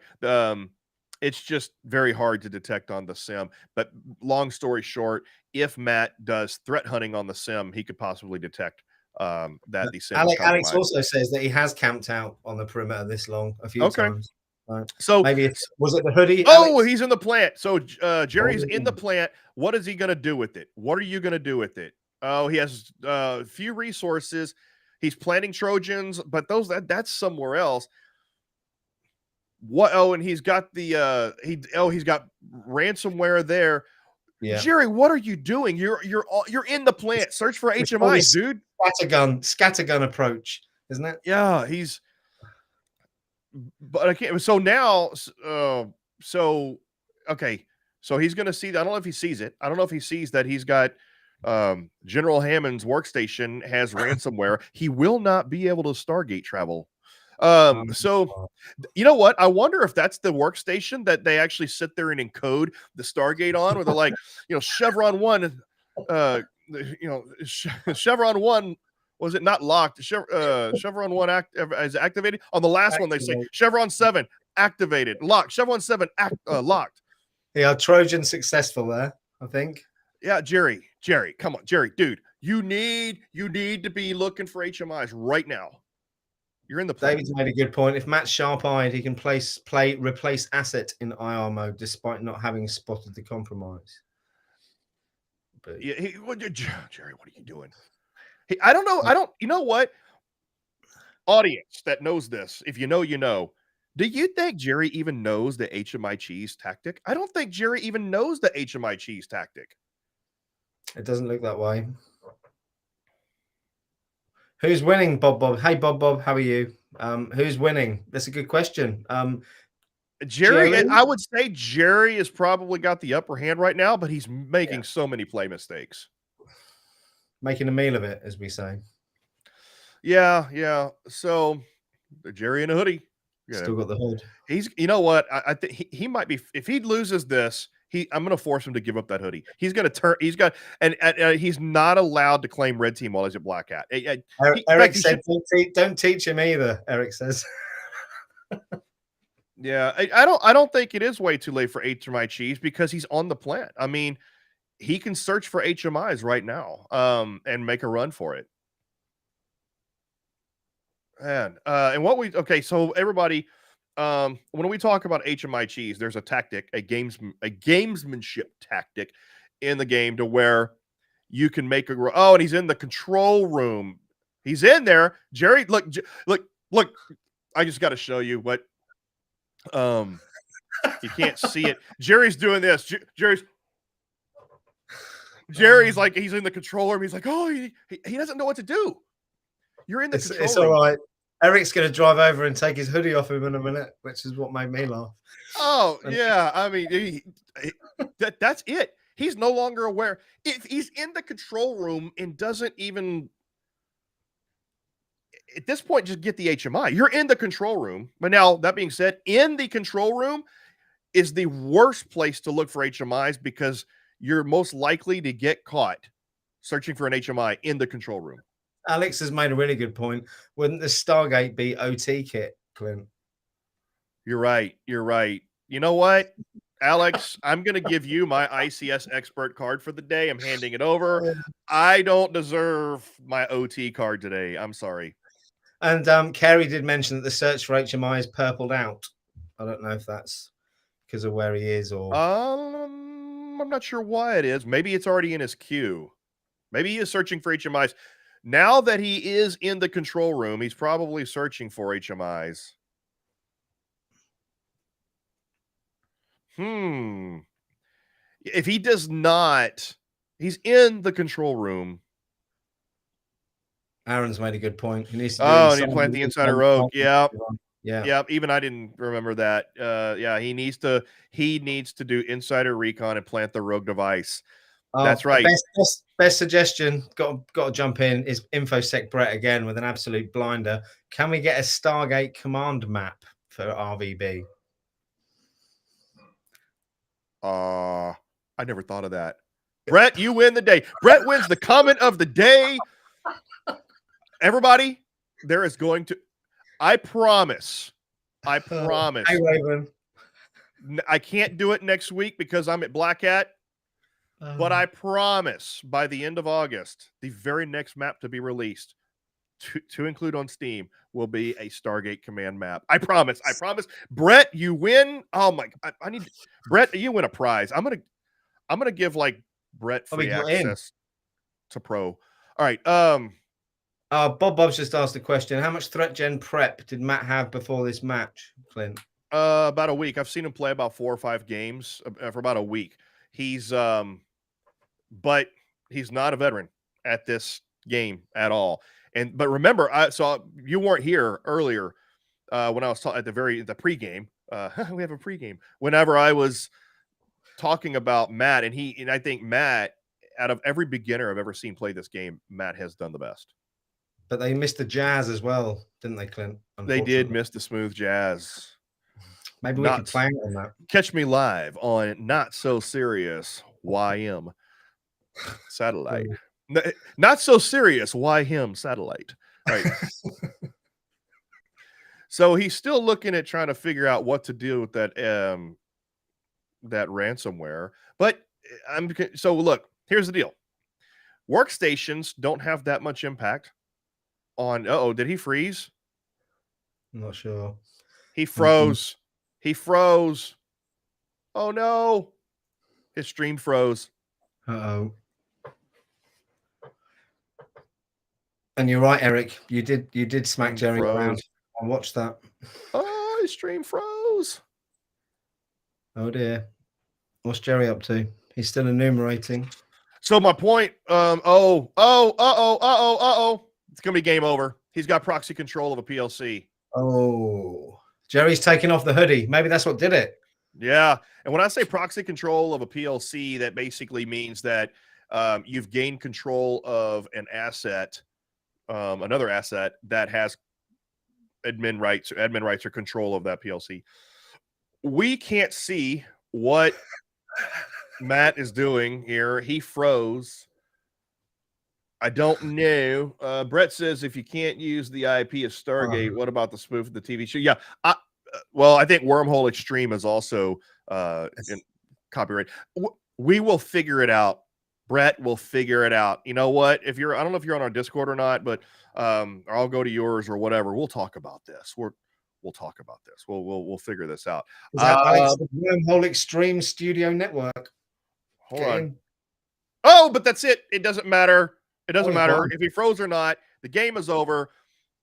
It's just very hard to detect on the sim. But long story short, if Matt does threat hunting on the sim, he could possibly detect that the sim. Alex also says that he has camped out on the perimeter this long a few times. Right. So maybe was it the hoodie? Oh, Alex? He's in the plant. So Jerry's in the plant. What is he going to do with it? What are you going to do with it? Oh, he has a few resources. He's planting Trojans, but that's somewhere else. What? Oh, and he's got the he's got ransomware there. Yeah. Jerry, what are you doing? You're in the plant. Search for HMIs, dude. Scattergun approach, isn't it? Yeah, but I can't. So now, okay. So he's going to see. I don't know if he sees it. I don't know if he sees that he's got General Hammond's workstation has ransomware. He will not be able to Stargate travel. So you know what? I wonder if that's the workstation that they actually sit there and encode the Stargate on, where they're like, Chevron 1, Chevron 1. Was it not locked? Chevron 1 is activated. On the last one, they say Chevron 7 activated, locked. Chevron 7 locked. Yeah, Trojan successful there, I think. Yeah, Jerry, come on, Jerry, dude, you need to be looking for HMIs right now. You're in the plane. David's made a good point. If Matt's sharp-eyed, he can replace asset in IR mode despite not having spotted the compromise. But yeah, Jerry, what are you doing? I don't know. You know what? Audience that knows this, if you know, you know. Do you think Jerry even knows the HMI cheese tactic? I don't think Jerry even knows the HMI cheese tactic. It doesn't look that way. Who's winning, Bob? Hey, Bob, how are you? Who's winning? That's a good question. Jerry, I would say Jerry has probably got the upper hand right now, but he's making so many play mistakes. Making a meal of it, as we say. Yeah. So Jerry in a hoodie. Still got the hood. He's, you know what? I think he might be, if he loses this, I'm going to force him to give up that hoodie. He's going to turn. He's got, and he's not allowed to claim red team while he's at Black Hat. Eric said, "Don't teach him either." Eric says. Yeah, I don't think it is way too late for HMI cheese because he's on the plant. I mean, he can search for HMIs right now, and make a run for it. And so everybody, when we talk about HMI cheese, there's a tactic, a gamesmanship tactic in the game to where you can make and he's in the control room. He's in there. Jerry, look. I just got to show you what. You can't see it. Jerry's doing this. Jerry's like, he's in the control room. He's like, oh, he doesn't know what to do. You're in the control it's room. all right. Eric's going to drive over and take his hoodie off him in a minute, which is what made me laugh. Oh, yeah. I mean, that's it. He's no longer aware. If he's in the control room and doesn't even, at this point, just get the HMI. You're in the control room. But now, that being said, in the control room is the worst place to look for HMIs because you're most likely to get caught searching for an HMI in the control room. Alex has made a really good point. Wouldn't the Stargate be OT kit, Clint? You're right. You're right. You know what, Alex? I'm going to give you my ICS expert card for the day. I'm handing it over. I don't deserve my OT card today. I'm sorry. And Kerry did mention that the search for HMI is purpled out. I don't know if that's because of where he is or... I'm not sure why it is. Maybe it's already in his queue. Maybe he is searching for HMIs. Now that he is in the control room, he's probably searching for HMIs. If he does not, he's in the control room. Aaron's made a good point. He needs to need to plant the insider rogue. Yeah. Yeah. Even I didn't remember that. He needs to do insider recon and plant the rogue device. That's right. Best suggestion, got to jump in, is InfoSec Brett again with an absolute blinder. Can we get a Stargate command map for RVB? I never thought of that. Brett, you win the day. Brett wins the comment of the day. Everybody, there is going to, I promise. Hey, Raven. I can't do it next week because I'm at Black Hat. But I promise by the end of August, the very next map to be released, to include on Steam, will be a Stargate command map. I promise. Brett, you win. Oh my! Brett, you win a prize. I'm gonna give like Brett free access to Pro. All right. Bob's just asked a question. How much ThreatGEN prep did Matt have before this match, Clint? About a week. I've seen him play about 4 or 5 games for about a week. He's but he's not a veteran at this game at all. But remember, so you weren't here earlier when I was at the pregame. We have a pregame. Whenever I was talking about Matt, and I think Matt, out of every beginner I've ever seen play this game, Matt has done the best. But they missed the jazz as well, didn't they, Clint? They did miss the smooth jazz. Maybe we could plan on that. Catch me live on Not So Serious YM Satellite. Not So Serious YM Satellite. Right. So he's still looking at trying to figure out what to do with that ransomware. But so look, here's the deal. Workstations don't have that much impact on. Did he freeze? I'm not sure. He froze. He froze. Oh no. His stream froze. Uh-oh. And you're right, Eric. You did smack Jerry around. I watched that. Oh, his stream froze. Oh dear. What's Jerry up to? He's still enumerating. So my point, it's gonna be game over. He's got proxy control of a PLC. Oh, Jerry's taking off the hoodie. Maybe that's what did it. Yeah. And when I say proxy control of a PLC, that basically means that you've gained control of an asset, another asset that has admin rights or control of that PLC. We can't see what Matt is doing here. He froze. I don't know. Brett says if you can't use the IP of Stargate, what about the spoof of the TV show? Yeah. I think Wormhole Extreme is also in copyright. We will figure it out. Brett will figure it out. You know what? I don't know if you're on our Discord or not, but or I'll go to yours or whatever. We'll talk about this. We'll talk about this. We'll figure this out. Is that Alex, the Wormhole Extreme Studio Network? Hold on. Oh, but that's it. It doesn't matter. It doesn't matter if he froze or not. The game is over.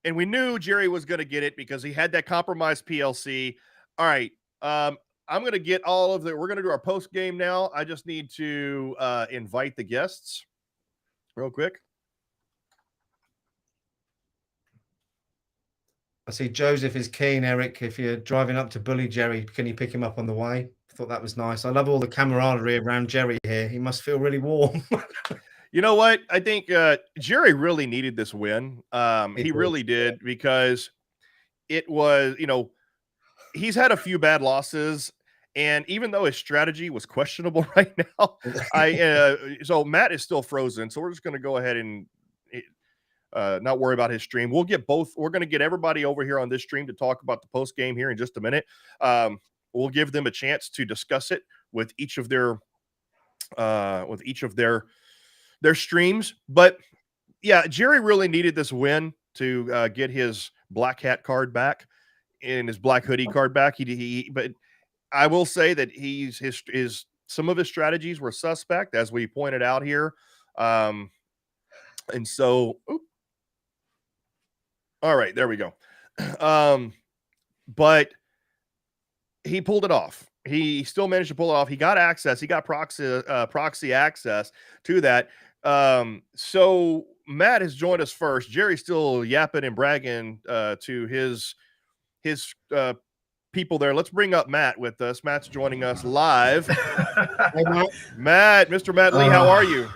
and we knew Jerry was going to get it because he had that compromised PLC. All right. I'm going to get all of the, we're going to do our post game now. I just need to invite the guests real quick. I see Joseph is keen, Eric. If you're driving up to bully Jerry, can you pick him up on the way? I thought that was nice. I love all the camaraderie around Jerry here. He must feel really warm. You know what? I think Jerry really needed this win. He really did, because it was, he's had a few bad losses, and even though his strategy was questionable right now, so Matt is still frozen. So we're just going to go ahead and not worry about his stream. We'll get both. We're going to get everybody over here on this stream to talk about the post game here in just a minute. We'll give them a chance to discuss it with each of their streams. But yeah, Jerry really needed this win to get his black hat card back and his black hoodie card back. But I will say that his some of his strategies were suspect, as we pointed out here. And so, all right, there we go. But he pulled it off. He still managed to pull it off. He got access. He got proxy access to that. So Matt has joined us first. Jerry's still yapping and bragging to his people there. Let's bring up Matt with us. Matt's joining us live. Matt, Mr. Matt Lee, how are you?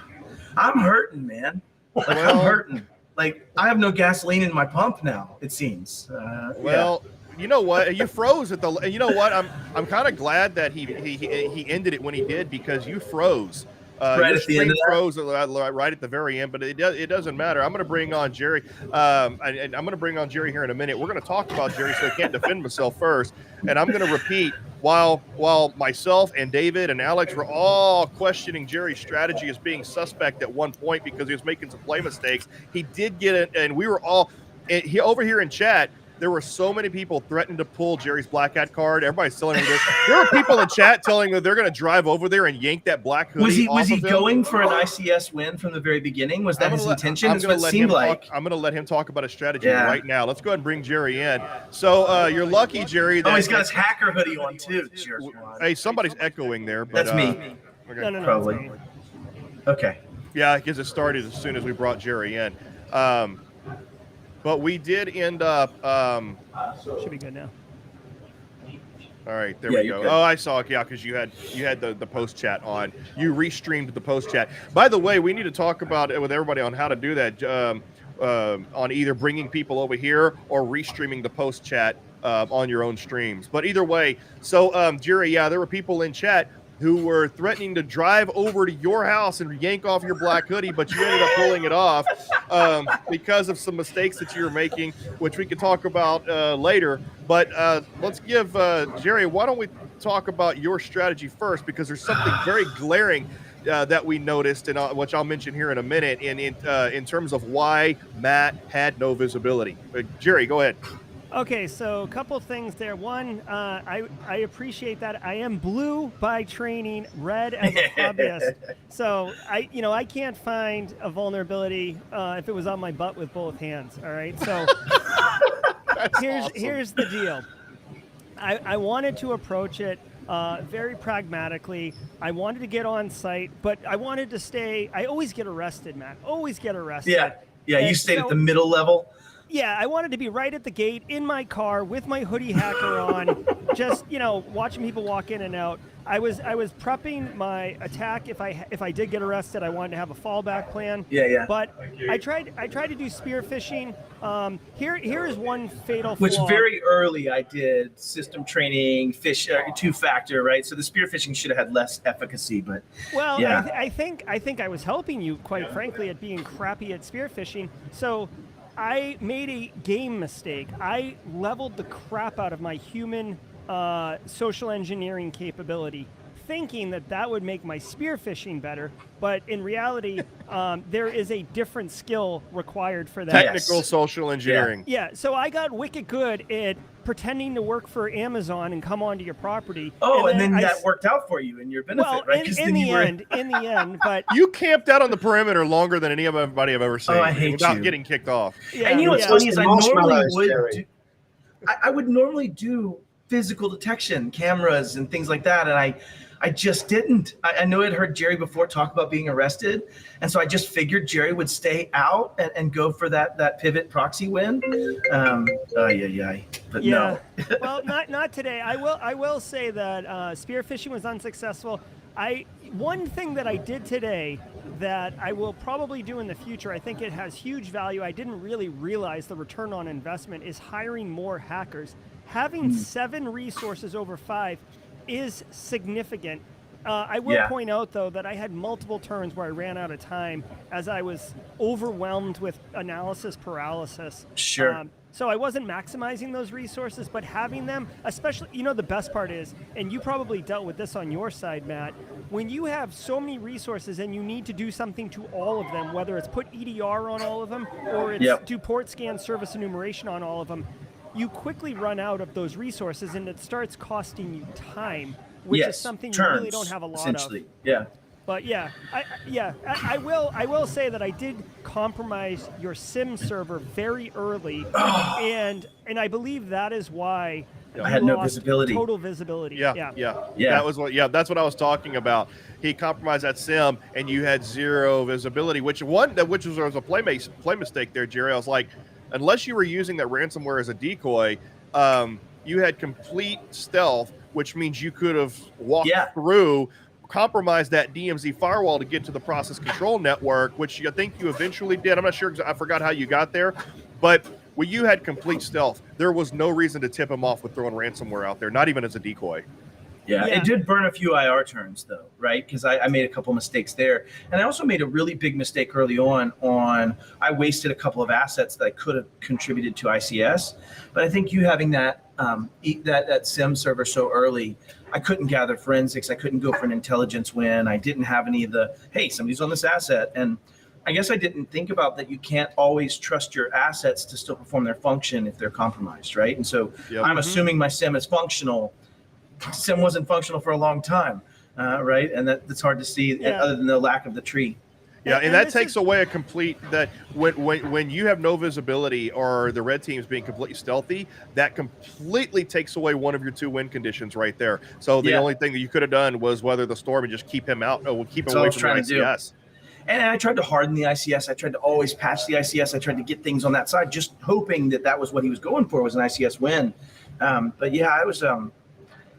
I'm hurting, man. I'm hurting. Like, I have no gasoline in my pump now, it seems. You know what? You froze at the. You know what? I'm kind of glad that he ended it when he did, because you froze. Right at the end of that? Froze right at the very end, but it doesn't matter. I'm going to bring on Jerry, and I'm going to bring on Jerry here in a minute. We're going to talk about Jerry, so I can't defend myself first. And I'm going to repeat, while myself and David and Alex were all questioning Jerry's strategy as being suspect at one point because he was making some play mistakes, he did get it, and we were all over here in chat. There were so many people threatening to pull Jerry's black hat card. Everybody's telling me this. There were people in chat telling that they're going to drive over there and yank that black hoodie. Was he going for an ICS win from the very beginning? Was that his intention? That's what it seemed like. I'm going to let him talk about his strategy right now. Let's go ahead and bring Jerry in. So you're lucky, Jerry. That he's got his hacker hoodie on too. Hey, somebody's echoing there. But, that's me. Okay. No, probably. Okay. Yeah, because it started as soon as we brought Jerry in. But we did end up. Should be good now. All right, there we go. Good. Oh, I saw it. Yeah, because you had the post chat on. You restreamed the post chat. By the way, we need to talk about it with everybody on how to do that. On either bringing people over here or restreaming the post chat on your own streams. But either way, so Jerry, yeah, there were people in chat who were threatening to drive over to your house and yank off your black hoodie, but you ended up pulling it off because of some mistakes that you were making, which we can talk about later. But let's give Jerry, why don't we talk about your strategy first, because there's something very glaring that we noticed, and which I'll mention here in a minute, in terms of why Matt had no visibility. Jerry, go ahead. Okay, so a couple things there. One, I appreciate that. I am blue by training, red as a hobbyist. So I can't find a vulnerability if it was on my butt with both hands. All right, so here's the deal. I wanted to approach it very pragmatically. I wanted to get on site, but I wanted to stay. I always get arrested, Matt. Always get arrested. Yeah. And you stayed at the middle level. Yeah, I wanted to be right at the gate in my car with my hoodie hacker on, just watching people walk in and out. I was prepping my attack if I did get arrested. I wanted to have a fallback plan. Yeah. But I tried to do spear phishing. Here is one fatal flaw. Which very early I did system training, two-factor, right? So the spear phishing should have had less efficacy, but yeah. I think I was helping you, quite frankly, at being crappy at spear phishing. So I made a game mistake. I leveled the crap out of my human social engineering capability, thinking that that would make my spearfishing better, but in reality, there is a different skill required for that. Technical social engineering. Yeah, so I got wicked good at pretending to work for Amazon and come onto your property. Oh, and then that worked out for you in your benefit, well, right? in the end, but You camped out on the perimeter longer than anybody I've ever seen. I hate without you. getting kicked off. yeah, And you know what's yeah. funny is I normally Marshmallows, would Jerry. do, I would normally do physical detection cameras and things like that, and I just didn't. I know I'd heard Jerry before talk about being arrested, and so I just figured Jerry would stay out and go for that pivot proxy win. But Yeah. no. Well, not today. I will say that spearfishing was unsuccessful. One thing that I did today that I will probably do in the future, I think it has huge value. I didn't really realize the return on investment is hiring more hackers. Having 7 resources over 5 is significant. I will point out, though, that I had multiple turns where I ran out of time as I was overwhelmed with analysis paralysis. Sure. So I wasn't maximizing those resources, but having them, especially, the best part is, and you probably dealt with this on your side, Matt, when you have so many resources and you need to do something to all of them, whether it's put EDR on all of them or it's do port scan service enumeration on all of them, you quickly run out of those resources and it starts costing you time, which is something you really don't have a lot of. Yeah. But I will say that I did compromise your SIM server very early, and I believe that is why I had no visibility. Total visibility. Yeah. That's what I was talking about. He compromised that SIM, and you had 0 visibility. Which was a play mistake there, Jerry. I was like, unless you were using that ransomware as a decoy, you had complete stealth, which means you could have walked through, compromised that DMZ firewall to get to the process control network, which I think you eventually did. I'm not sure, I forgot how you got there, but when you had complete stealth, there was no reason to tip him off with throwing ransomware out there, not even as a decoy. Yeah, it did burn a few IR turns though, right? Because I made a couple mistakes there. And I also made a really big mistake early on I wasted a couple of assets that I could have contributed to ICS. But I think you having that SIM server so early, I couldn't gather forensics. I couldn't go for an intelligence win. I didn't have any of the, hey, somebody's on this asset. And I guess I didn't think about that. You can't always trust your assets to still perform their function if they're compromised, right? And so I'm assuming my SIM is functional. SIM wasn't functional for a long time, right? And that's hard to see other than the lack of the tree. Yeah, and that takes away a complete, that when you have no visibility or the red team's being completely stealthy, that completely takes away one of your 2 win conditions right there. So the only thing that you could have done was weather the storm and just keep him out, or keep him away from the ICS. And I tried to harden the ICS. I tried to always patch the ICS. I tried to get things on that side, just hoping that was what he was going for, was an ICS win. But yeah, I was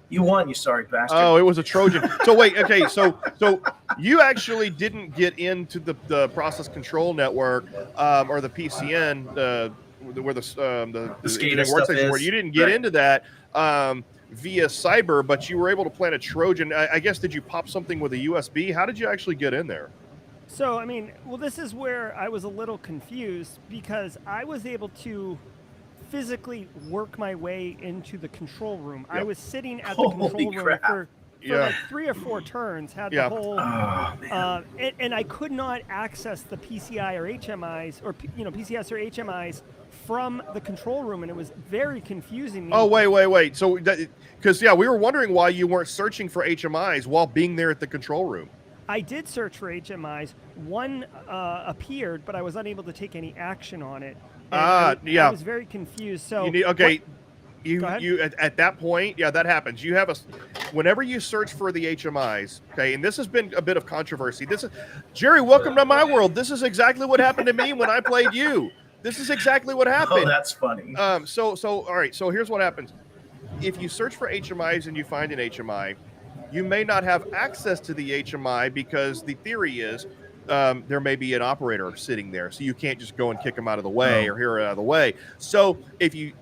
you won, you sorry bastard. Oh, it was a Trojan. So wait, okay, so you actually didn't get into the process control network or the PCN, where the SCADA stuff is. Where you didn't get into that via cyber, but you were able to plant a Trojan. I guess, did you pop something with a USB? How did you actually get in there? So, this is where I was a little confused, because I was able to physically work my way into the control room. I was sitting at the control room for like 3 or 4 turns, had the whole, and I could not access the PCI or HMIs, or PCS or HMIs from the control room, and it was very confusing. Oh, wait. So, because we were wondering why you weren't searching for HMIs while being there at the control room. I did search for HMIs. One appeared, but I was unable to take any action on it. I was very confused. So you at that point, that happens. You have whenever you search for the HMIs, okay, and this has been a bit of controversy. This is Jerry. Welcome to my world. This is exactly what happened to me when I played you. This is exactly what happened. Oh, that's funny. So all right. So here's what happens. If you search for HMIs and you find an HMI, you may not have access to the HMI, because the theory is there may be an operator sitting there, so you can't just go and kick them out of the way or hear it out of the way. So if you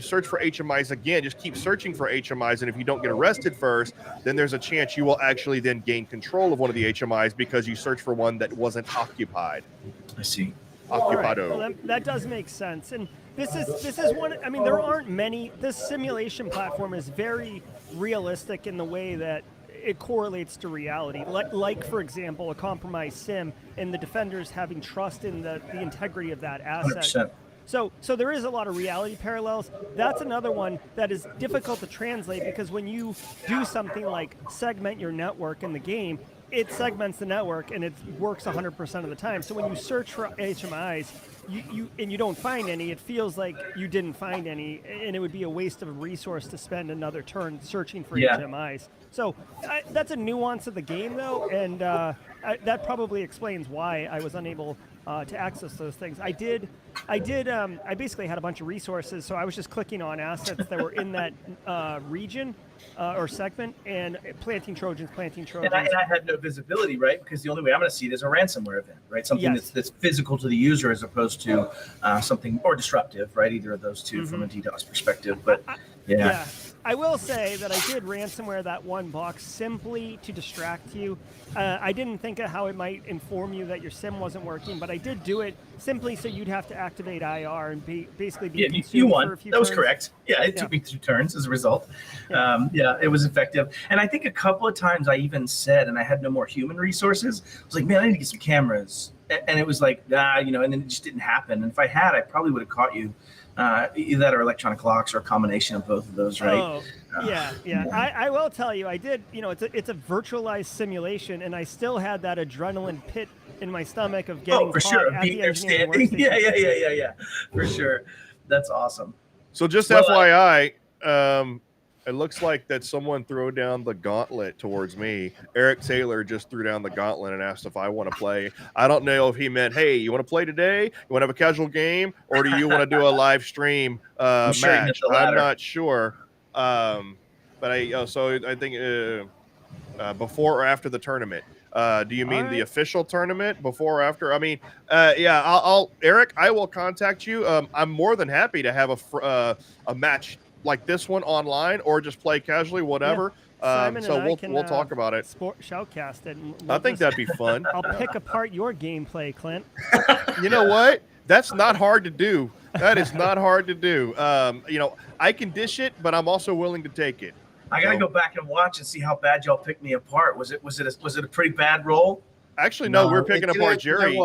search for HMIs again, just keep searching for HMIs, and if you don't get arrested first, then there's a chance you will actually then gain control of one of the HMIs because you searched for one that wasn't occupied. I see. Occupado. Well, that does make sense. And this is one. There aren't many. This simulation platform is very realistic in the way that it correlates to reality. Like for example, a compromised SIM and the defenders having trust in the integrity of that asset. 100%. So there is a lot of reality parallels. That's another one that is difficult to translate because when you do something like segment your network in the game, it segments the network and it works 100% of the time. So when you search for HMIs, you don't find any, it feels like you didn't find any, and it would be a waste of a resource to spend another turn searching for HMIs. So that's a nuance of the game, though, and that probably explains why I was unable to access those things. I basically had a bunch of resources, so I was just clicking on assets that were in that region or segment and planting Trojans. And I had no visibility, right? Because the only way I'm going to see it is a ransomware event, right? Something that's physical to the user as opposed to something more disruptive, right? Either of those two from a DDoS perspective. But yeah. I will say that I did ransomware that one box simply to distract you. I didn't think of how it might inform you that your SIM wasn't working, but I did do it simply so you'd have to activate IR and basically be consumed you won. For a few That was turns. correct. Yeah, it took me 2 turns as a result. It was effective. And I think a couple of times I even said, and I had no more human resources, I was like, man, I need to get some cameras. And it was like, and then it just didn't happen. And if I had, I probably would have caught you. Either that or electronic locks or a combination of both of those, right? Oh, yeah. I will tell you, I did, it's a virtualized simulation, and I still had that adrenaline pit in my stomach of getting for caught sure. at Being the there engineering standing. workstation. Yeah. For sure. That's awesome. So just FYI, it looks like that someone threw down the gauntlet towards me. Eric Taylor just threw down the gauntlet and asked if I want to play. I don't know if he meant, hey, you want to play today? You want to have a casual game? Or do you want to do a live stream match? I'm not sure. But I think before or after the tournament. Do you mean the official tournament before or after? I mean, I'll Eric, I will contact you. I'm more than happy to have a match like this one online or just play casually, whatever. Simon So and we'll talk about it. Shoutcast it. I think that'd be fun. I'll pick apart your gameplay, Clint. You know what? That's not hard to do. That is not hard to do. I can dish it, but I'm also willing to take it. I gotta go back and watch and see how bad y'all picked me apart. Was it a pretty bad roll? Actually, no, we were picking apart Jerry.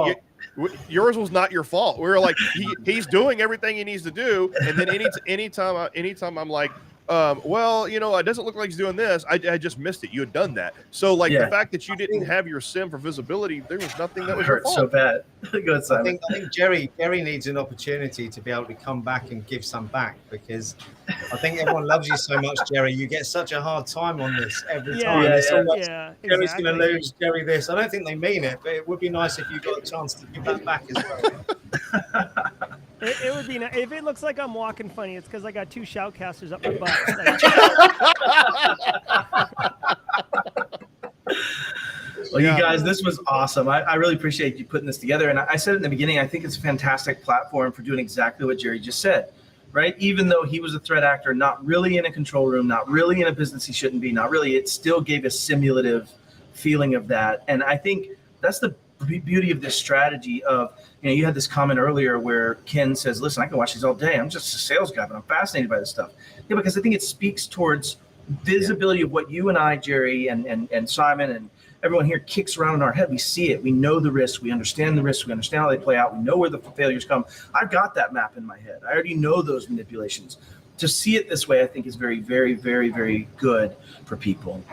Yours was not your fault. We were like, he's doing everything he needs to do, and then anytime I'm like, it doesn't look like he's doing this. I just missed it. You had done that. So the fact that you didn't have your SIM for visibility, there was nothing that was your fault. So bad. Go ahead, Simon. I think Jerry needs an opportunity to be able to come back and give some back, because I think everyone loves you so much, Jerry. You get such a hard time on this every time. Jerry's going to lose, Jerry this. I don't think they mean it, but it would be nice if you got a chance to give that back as well. It would be nice. If it looks like I'm walking funny, it's because I got 2 shoutcasters up my butt. Well, you guys, this was awesome. I really appreciate you putting this together. And I said in the beginning, I think it's a fantastic platform for doing exactly what Jerry just said, right? Even though he was a threat actor, not really in a control room, not really in a business he shouldn't be, not really, it still gave a simulative feeling of that. And I think that's the beauty of this strategy of, you had this comment earlier where Ken says, listen, I can watch these all day. I'm just a sales guy, but I'm fascinated by this stuff. Yeah, because I think it speaks towards visibility of what you and I, Jerry, and Simon, and everyone here kicks around in our head. We see it. We know the risks. We understand the risks. We understand how they play out. We know where the failures come. I've got that map in my head. I already know those manipulations. To see it this way, I think is very, very, very, very good for people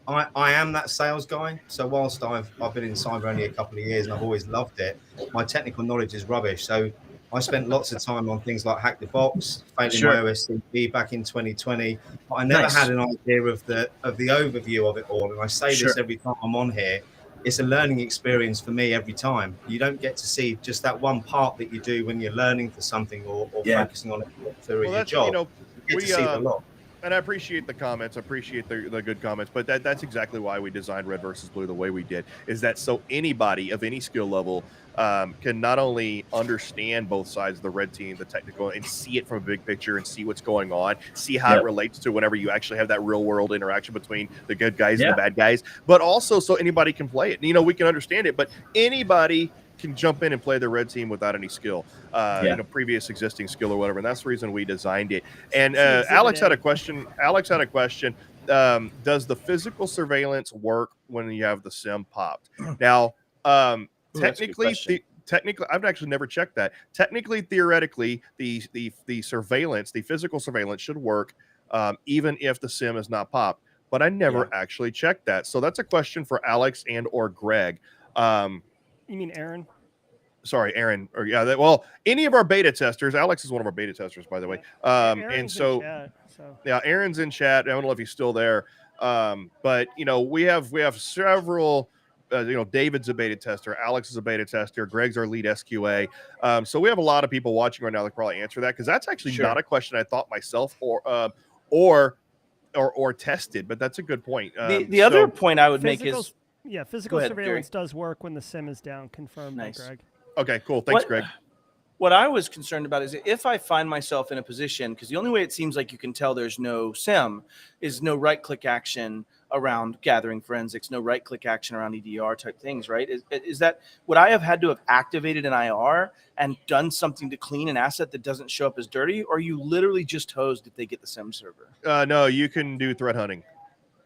I am that sales guy. So whilst I've been in cyber only a couple of years and I've always loved it, my technical knowledge is rubbish. So I spent lots of time on things like Hack the Box, failing my OSCP back in 2020. But I never had an idea of the overview of it all. And I say this every time I'm on here. It's a learning experience for me every time. You don't get to see just that one part that you do when you're learning for something or focusing on it for your job. You get to see the lot. And I appreciate the comments. I appreciate the good comments. But that's exactly why we designed Red versus Blue the way we did, is that so anybody of any skill level can not only understand both sides of the red team, the technical, and see it from a big picture and see what's going on, see how it relates to whenever you actually have that real world interaction between the good guys and the bad guys, but also so anybody can play it. We can understand it, but anybody can jump in and play the red team without any skill, previous existing skill or whatever. And that's the reason we designed it. And Alex had a question. does the physical surveillance work when you have the sim popped? Now, technically, I've actually never checked that. Technically, theoretically, the surveillance, the physical surveillance, should work even if the sim is not popped. But I never actually checked that. So that's a question for Alex and or Greg. You mean Aaron? Sorry, Aaron. Or well, any of our beta testers. Alex is one of our beta testers, by the way. And so, in chat, yeah, Aaron's in chat. I don't know if he's still there. But we have several. David's a beta tester. Alex is a beta tester. Greg's our lead SQA. So we have a lot of people watching right now that can probably answer that, because that's actually not a question I thought myself or tested. But that's a good point. The other point I would make is physical surveillance does work when the sim is down. Confirmed by Greg. Okay, cool. Thanks, Greg. What I was concerned about is if I find myself in a position, because the only way it seems like you can tell there's no sim is no right-click action around gathering forensics, no right-click action around EDR type things, right? Is that, would I have had to have activated an IR and done something to clean an asset that doesn't show up as dirty, or are you literally just hosed if they get the sim server? No, you can do threat hunting.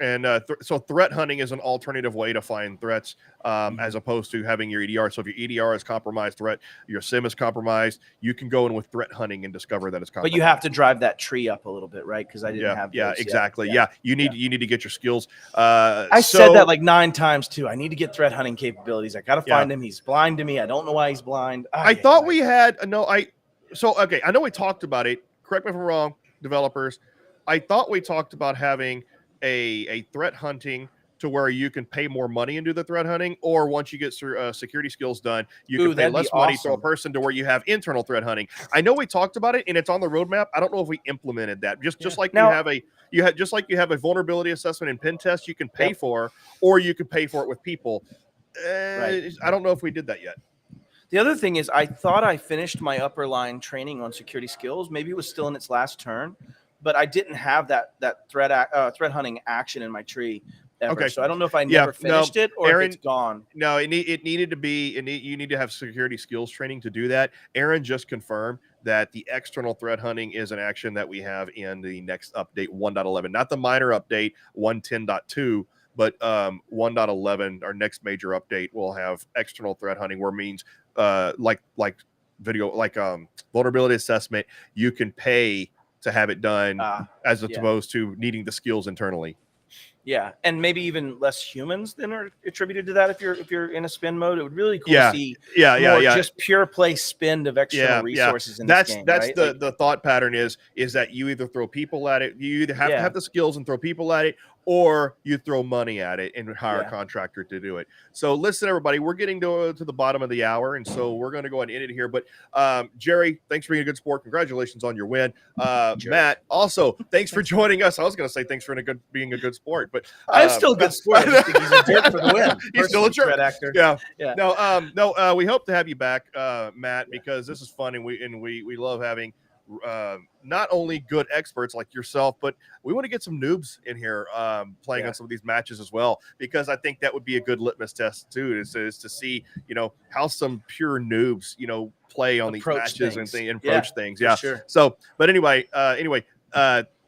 And so threat hunting is an alternative way to find threats as opposed to having your EDR. So if your EDR is compromised, your SIM is compromised, you can go in with threat hunting and discover that it's compromised. But you have to drive that tree up a little bit, right? Because I didn't have those exactly. Yeah, you need to get your skills. I said that like 9 times too. I need to get threat hunting capabilities. I got to find him. He's blind to me. I don't know why he's blind. I thought we had I know we talked about it. Correct me if I'm wrong, developers. I thought we talked about having a threat hunting to where you can pay more money and do the threat hunting, or once you get security skills done, you can pay less money through a person to where you have internal threat hunting. I know we talked about it and it's on the roadmap. I don't know if we implemented that. Just like now, you have a vulnerability assessment and pen test you can pay for, or you can pay for it with people. I don't know if we did that yet. The other thing is, I thought I finished my upper line training on security skills. Maybe it was still in its last turn, but I didn't have that threat hunting action in my tree ever. Okay. So I don't know if I never finished it or Aaron, if it's gone. No, it needed to be. You need to have security skills training to do that. Aaron just confirmed that the external threat hunting is an action that we have in the next update 1.11, not the minor update 110.2. But 1.11, our next major update, will have external threat hunting, where it means like vulnerability assessment, you can pay to have it done as opposed to needing the skills internally. Yeah, and maybe even less humans than are attributed to that. If you're in a spin mode, it would really cool to see just pure play spend of external resources in this game. That's the thought pattern is that you either throw people at it, you either have to have the skills and throw people at it, or you throw money at it and hire a contractor to do it. So listen, everybody, we're getting to the bottom of the hour, and so we're going to go ahead and end it here. But Jerry, thanks for being a good sport. Congratulations on your win. Matt, also, thanks for joining us. I was going to say thanks for being a good sport, but I'm still a good sport. I just think he's a jerk for the win. He's still a jerk. Actor. Yeah. No, we hope to have you back, Matt, because this is fun, and we love having not only good experts like yourself, but we want to get some noobs in here playing on some of these matches as well, because I think that would be a good litmus test too, is to see how some pure noobs play on these matches and approach things. Yeah, sure. So, but anyway,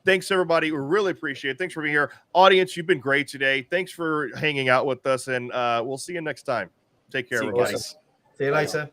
thanks everybody. We really appreciate it. Thanks for being here, audience. You've been great today. Thanks for hanging out with us, and we'll see you next time. Take care, everybody. See you later.